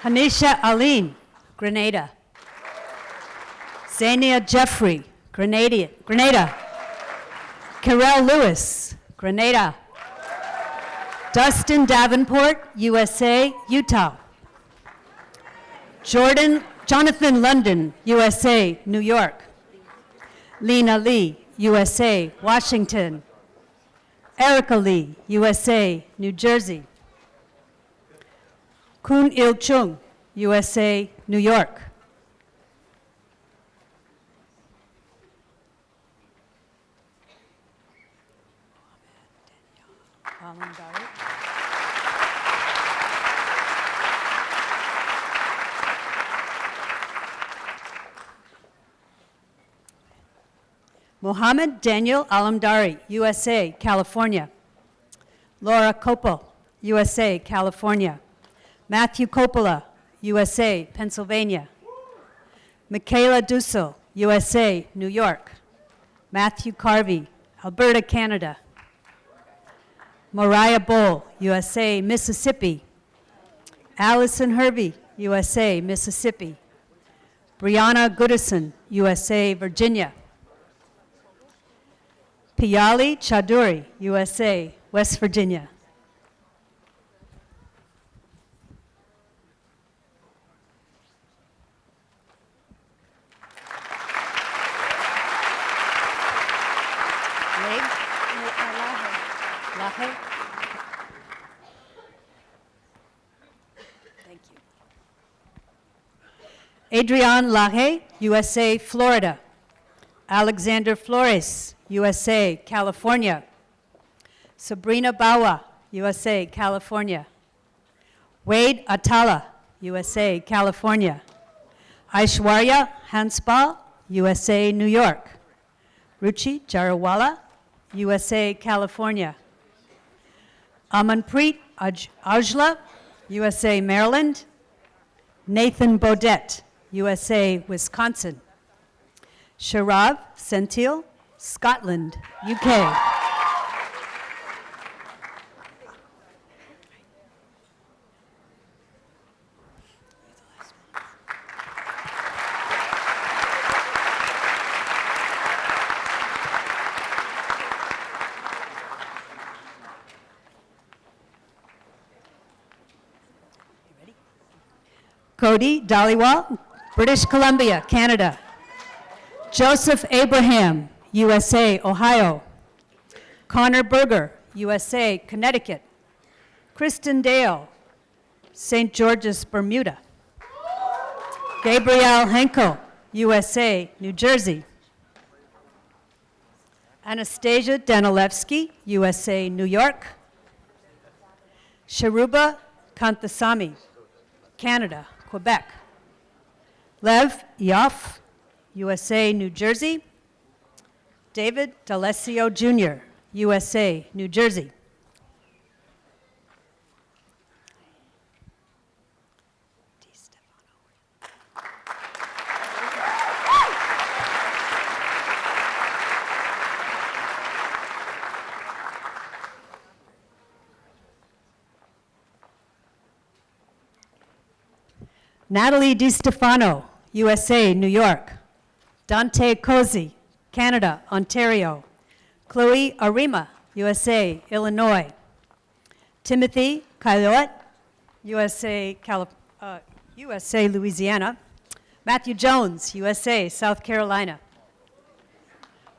Hanisha Aline, Grenada. Zania Jeffrey, Grenada. Carell Lewis, Grenada. Dustin Davenport, USA, Utah. Jonathan London, USA, New York. Lena Lee, USA, Washington. Erica Lee, USA, New Jersey. Kun Il Chung, USA, New York. Mohammed Daniel Alamdari, USA, California. Laura Copel, USA, California. Matthew Coppola, USA, Pennsylvania. Michaela Dussel, USA, New York. Matthew Carvey, Alberta, Canada. Mariah Bowl, USA, Mississippi. Allison Hervey, USA, Mississippi. Brianna Goodison, USA, Virginia. Piyali Chaduri, USA, West Virginia. Lahe. Thank you. Adrian Lahe, USA, Florida. Alexander Flores, USA, California. Sabrina Bawa, USA, California. Wade Atala, USA, California. Aishwarya Hanspal, USA, New York. Ruchi Jarawala, USA, California. Amanpreet Ajla, USA, Maryland. Nathan Bodette, USA, Wisconsin. Sharav Sentil, Scotland, UK. Cody Dhaliwal, British Columbia, Canada. Joseph Abraham, USA, Ohio. Connor Berger, USA, Connecticut. Kristen Dale, St. George's, Bermuda. Gabrielle Henkel, USA, New Jersey. Anastasia Danilevsky, USA, New York. Sharuba Kanthasamy, Canada, Quebec. Lev Yoff, USA, New Jersey. David D'Alessio Jr., USA, New Jersey. Natalie DiStefano, USA, New York. Dante Cozy, Canada, Ontario. Chloe Arima, USA, Illinois. Timothy Kailoet, USA, USA, Louisiana. Matthew Jones, USA, South Carolina.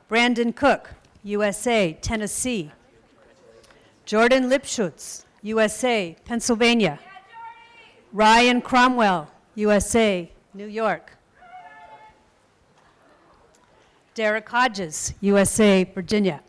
Brandon Cook, USA, Tennessee. Jordan Lipschutz, USA, Pennsylvania. Ryan Cromwell, USA, New York. Derek Hodges, USA, Virginia.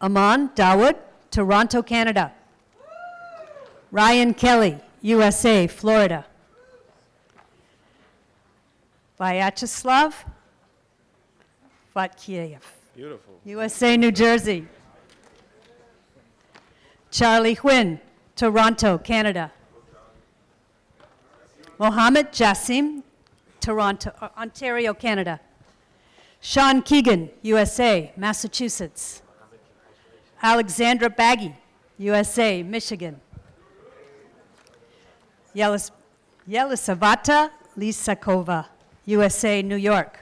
Aman Dawood, Toronto, Canada. Ryan Kelly, USA, Florida. Vyacheslav Vatkiev, USA, New Jersey. Charlie Huynh, Toronto, Canada. Mohammed Jassim, Toronto, Ontario, Canada. Sean Keegan, USA, Massachusetts. Alexandra Baggy, USA, Michigan. Yelisaveta Lisakova, USA, New York.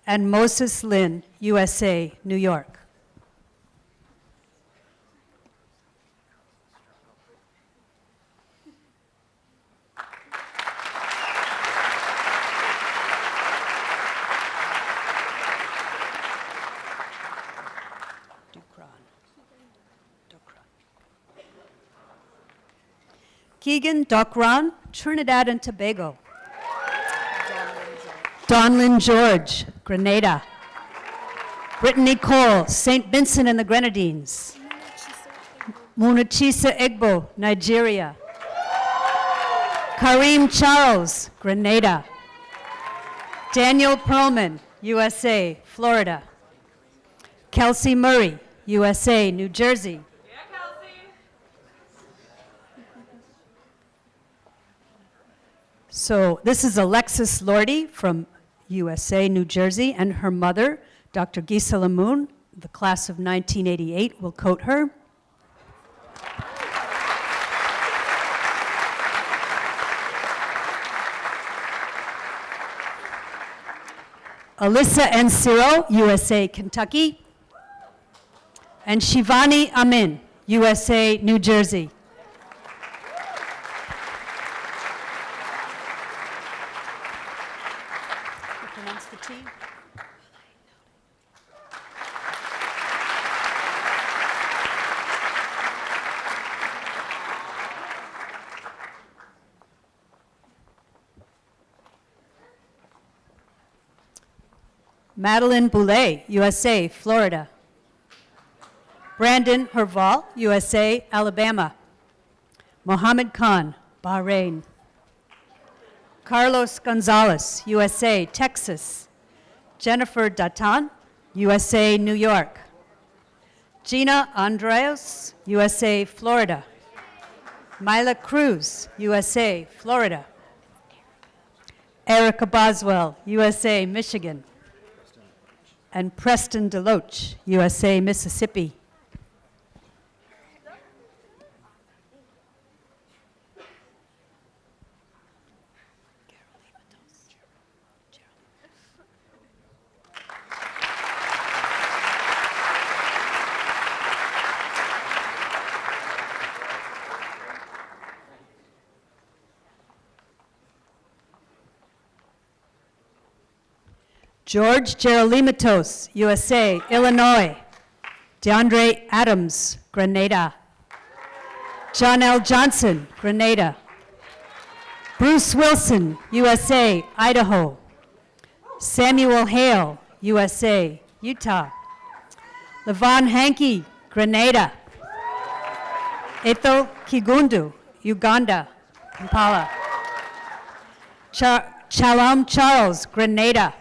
And Moses Lin, USA, New York. Keegan Dokran, Trinidad and Tobago. Donlyn George, Grenada. Brittany Cole, St. Vincent and the Grenadines. Munachisa Egbo, Nigeria. Kareem Charles, Grenada. Daniel Perlman, USA, Florida. Kelsey Murray, USA, New Jersey. So this is Alexis Lordy from USA, New Jersey, and her mother, Dr. Gisa Lamoon, the class of 1988, will quote her. Alyssa Ensiro, USA, Kentucky. And Shivani Amin, USA, New Jersey. Pronounce the T. Madeline Boulay, USA, Florida. Brandon Herval, USA, Alabama. Mohammed Khan, Bahrain. Carlos Gonzalez, USA, Texas. Jennifer Datan, USA, New York. Gina Andreas, USA, Florida. Mila Cruz, USA, Florida. Erica Boswell, USA, Michigan. And Preston Deloach, USA, Mississippi. George Gerolimitos, USA, Illinois. DeAndre Adams, Grenada. John L. Johnson, Grenada. Bruce Wilson, USA, Idaho. Samuel Hale, USA, Utah. Levon Hankey, Grenada. Ethel Kigundu, Uganda, Kampala. Chalam Charles, Grenada.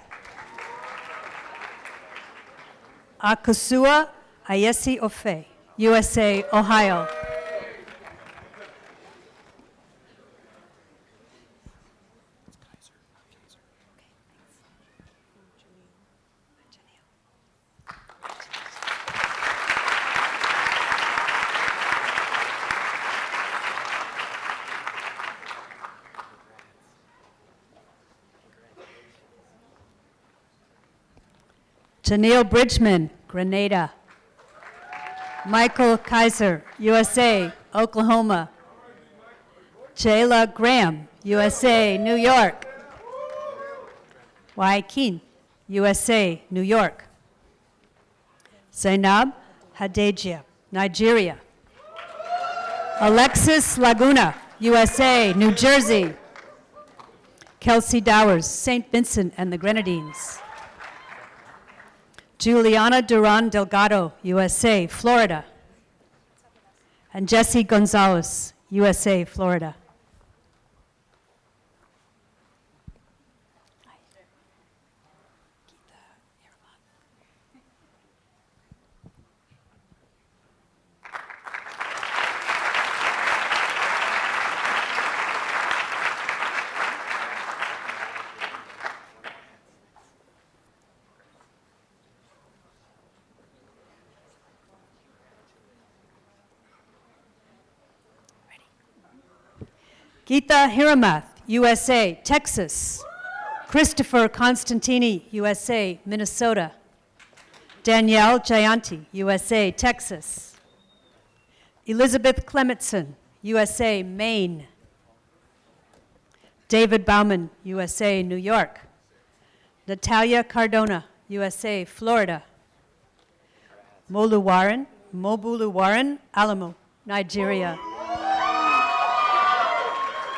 Akosua Ayesi Ofe, USA, Ohio. Janelle Bridgman, Grenada. Michael Kaiser, USA, Oklahoma. Jayla Graham, USA, New York. Waikeen, USA, New York. Zainab Hadejia, Nigeria. Alexis Laguna, USA, New Jersey. Kelsey Dowers, St. Vincent and the Grenadines. Juliana Duran Delgado, USA, Florida. And Jesse Gonzalez, USA, Florida. Geeta Hiramath, USA, Texas. Christopher Constantini, USA, Minnesota. Danielle Jayanti, USA, Texas. Elizabeth Clementson, USA, Maine. David Bauman, USA, New York. Natalia Cardona, USA, Florida. Mobulu Warren, Alamo, Nigeria.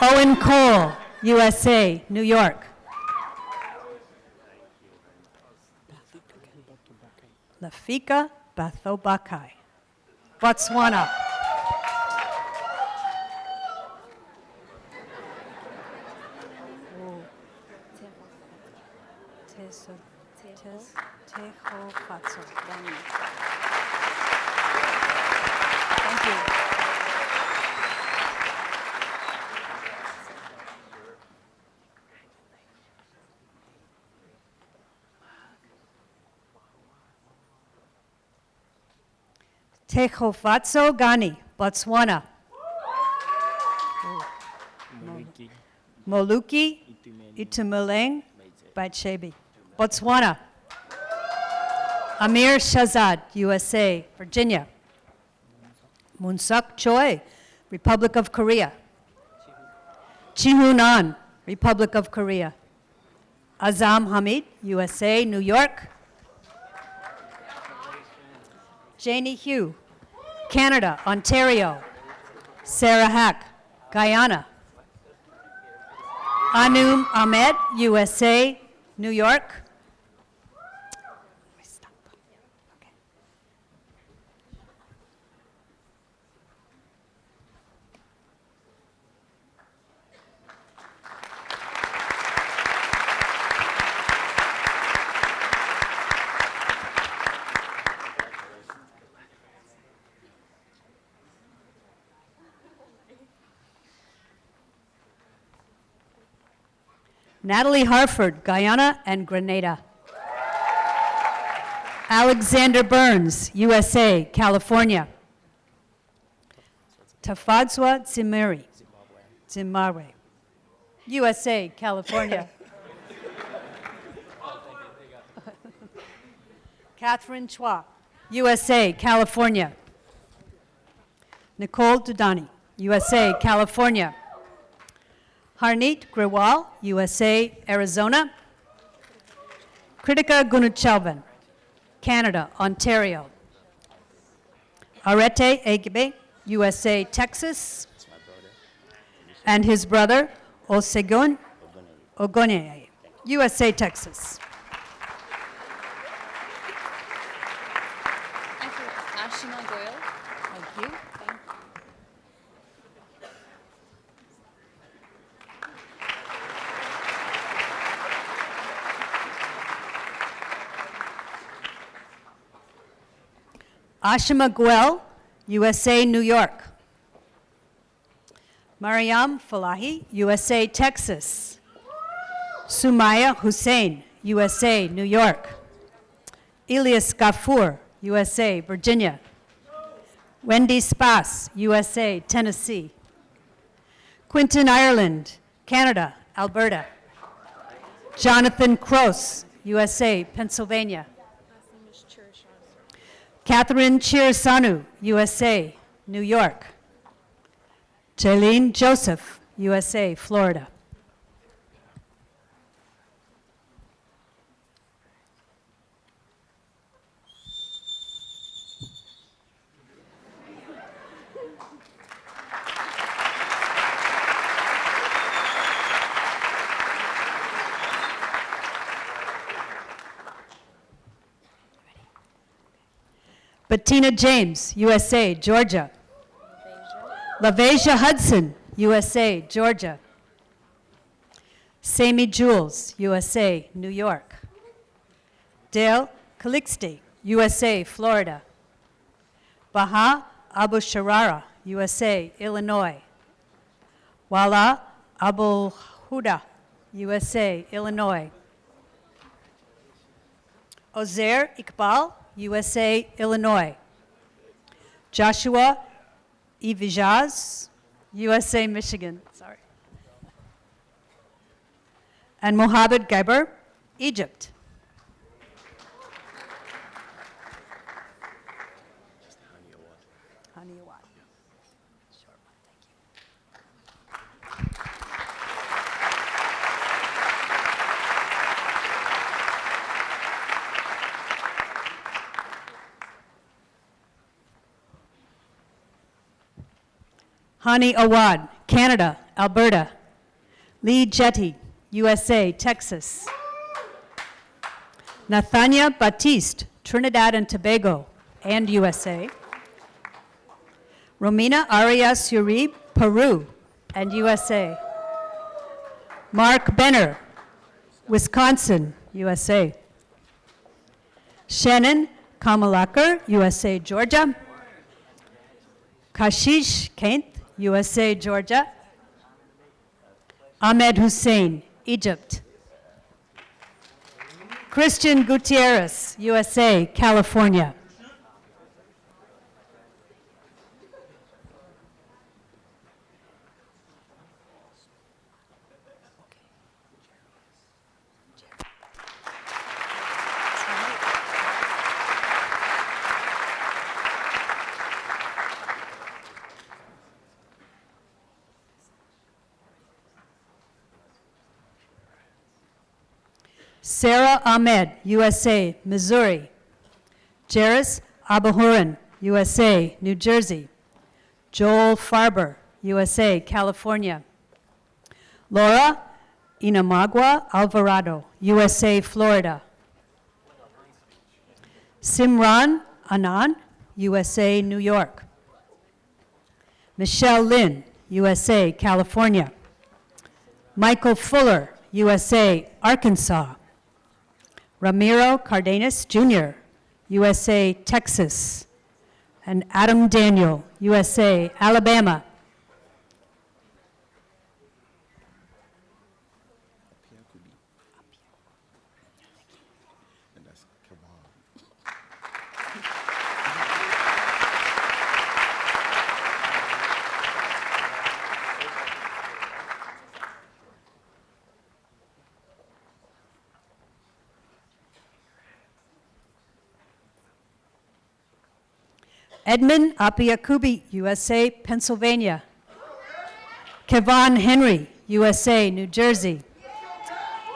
Owen Cole, USA, New York. Lafika Bathobakai, Botswana. Thank you. Tehofatso Gani, Botswana. Moluki Itumeleng Bachebi, Botswana. Amir Shazad, USA, Virginia. Munsuk Choi, Republic of Korea. Chihoon An, Republic of Korea. Azam Hamid, USA, New York. Janie Hugh, Canada, Ontario. Sarah Hack, Guyana. Anum Ahmed, USA, New York. Natalie Harford, Guyana and Grenada. Alexander Burns, USA, California. Tafadzwa Zimiri, Zimbabwe, USA, California. Catherine Chua, USA, California. Nicole Dudani, USA, California. Harneet Grewal, USA, Arizona. Kritika Gunuchelvan, Canada, Ontario. Arete Egbe, USA, Texas. And his brother, Osegun Ogonye, USA, Texas. Ashima Goyle. Thank you. Ashima Goel, USA, New York. Mariam Falahi, USA, Texas. Sumaya Hussein, USA, New York. Elias Gafour, USA, Virginia. Wendy Spass, USA, Tennessee. Quinton Ireland, Canada, Alberta. Jonathan Cross, USA, Pennsylvania. Catherine Chirisanu, USA, New York. Jaylene Joseph, USA, Florida. Bettina James, USA, Georgia. LaVasia Hudson, USA, Georgia. Sammy Jules, USA, New York. Dale Calixte, USA, Florida. Baha Abu Sharara, USA, Illinois. Wala Abu Huda, USA, Illinois. Ozair Iqbal, USA, Illinois. Joshua Ivijaz, USA, Michigan, sorry. And Mohammed Gaiber, Egypt. Hani Awad. Short one, thank you. Hani Awad, Canada, Alberta. Lee Jetty, USA, Texas. Nathania Batiste, Trinidad and Tobago and USA. Romina Arias Uribe, Peru and USA. Mark Benner, Wisconsin, USA. Shannon Kamalakar, USA, Georgia. Kashish Kent, USA, Georgia. Ahmed Hussein, Egypt. Christian Gutierrez, USA, California. Sarah Ahmed, USA, Missouri. Jairus Abahurin, USA, New Jersey. Joel Farber, USA, California. Laura Inamagua Alvarado, USA, Florida. Simran Anand, USA, New York. Michelle Lynn, USA, California. Michael Fuller, USA, Arkansas. Ramiro Cardenas Jr., USA, Texas. And Adam Daniel, USA, Alabama. Edmund Apiakubi, USA, Pennsylvania. Kevon Henry, USA, New Jersey.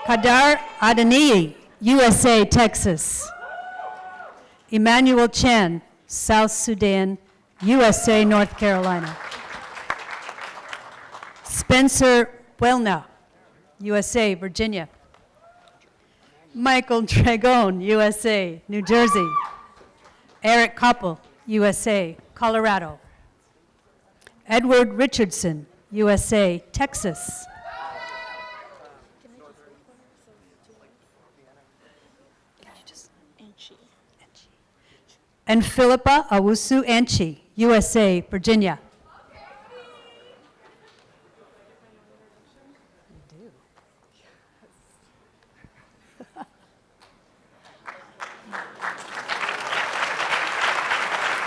Kadar Adeniyi, USA, Texas. Emmanuel Chen, South Sudan, USA, North Carolina. Spencer Buelna, USA, Virginia. Michael Dragon, USA, New Jersey. Eric Koppel, USA, Colorado. Edward Richardson, USA, Texas. And Philippa Awusu Enchi, USA, Virginia.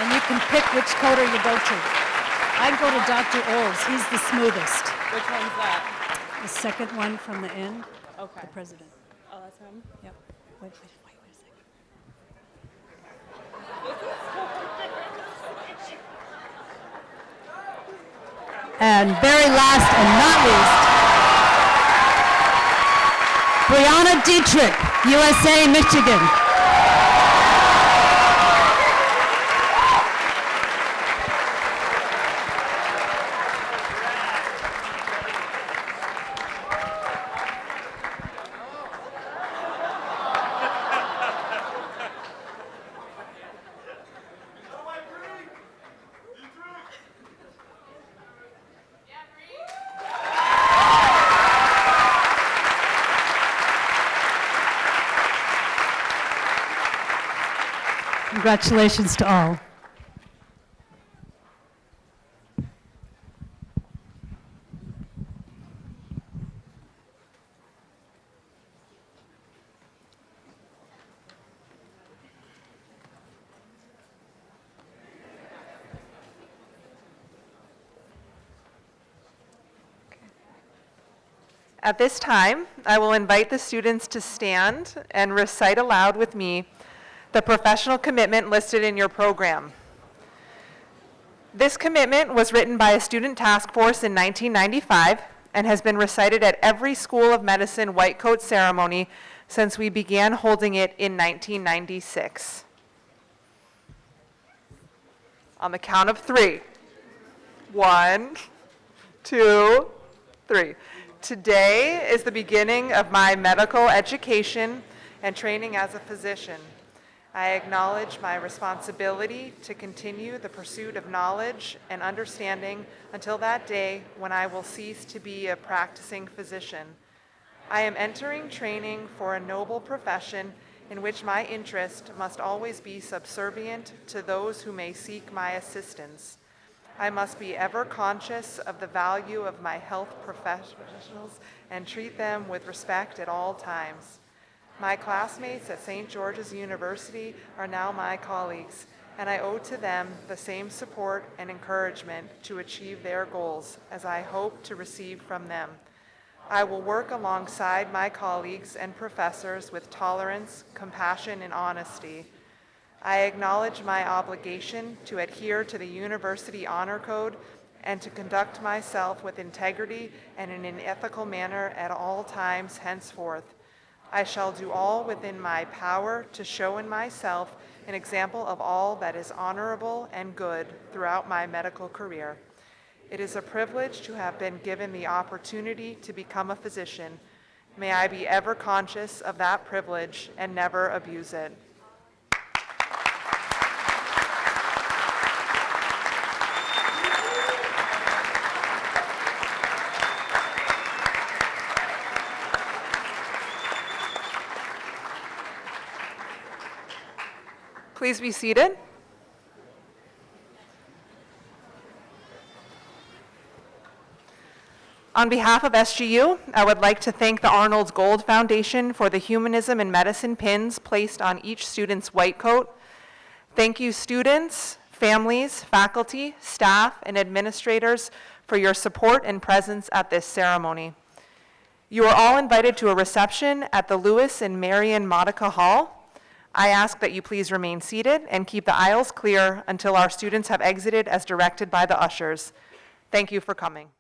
And you can pick which coder you go to. I go to Dr. Oles, he's the smoothest. Which one's that? The second one from the end, Okay. the president. Oh, that's him? Yep. Wait a second. And very last and not least, Brianna Dietrich, USA, Michigan. Congratulations to all. At this time, I will invite the students to stand and recite aloud with me the professional commitment listed in your program. This commitment was written by a student task force in 1995 and has been recited at every School of Medicine white coat ceremony since we began holding it in 1996. On the count of 3. 1, 2, 3. Today is the beginning of my medical education and training as a physician. I acknowledge my responsibility to continue the pursuit of knowledge and understanding until that day when I will cease to be a practicing physician. I am entering training for a noble profession in which my interest must always be subservient to those who may seek my assistance. I must be ever conscious of the value of my health professionals and treat them with respect at all times. My classmates at St. George's University are now my colleagues, and I owe to them the same support and encouragement to achieve their goals as I hope to receive from them. I will work alongside my colleagues and professors with tolerance, compassion, and honesty. I acknowledge my obligation to adhere to the University Honor Code and to conduct myself with integrity and in an ethical manner at all times henceforth. I shall do all within my power to show in myself an example of all that is honorable and good throughout my medical career. It is a privilege to have been given the opportunity to become a physician. May I be ever conscious of that privilege and never abuse it. Please be seated. On behalf of SGU, I would like to thank the Arnold's Gold Foundation for the Humanism in Medicine pins placed on each student's white coat. Thank you, students, families, faculty, staff, and administrators for your support and presence at this ceremony. You are all invited to a reception at the Lewis and Marion Modica Hall. I ask that you please remain seated and keep the aisles clear until our students have exited as directed by the ushers. Thank you for coming.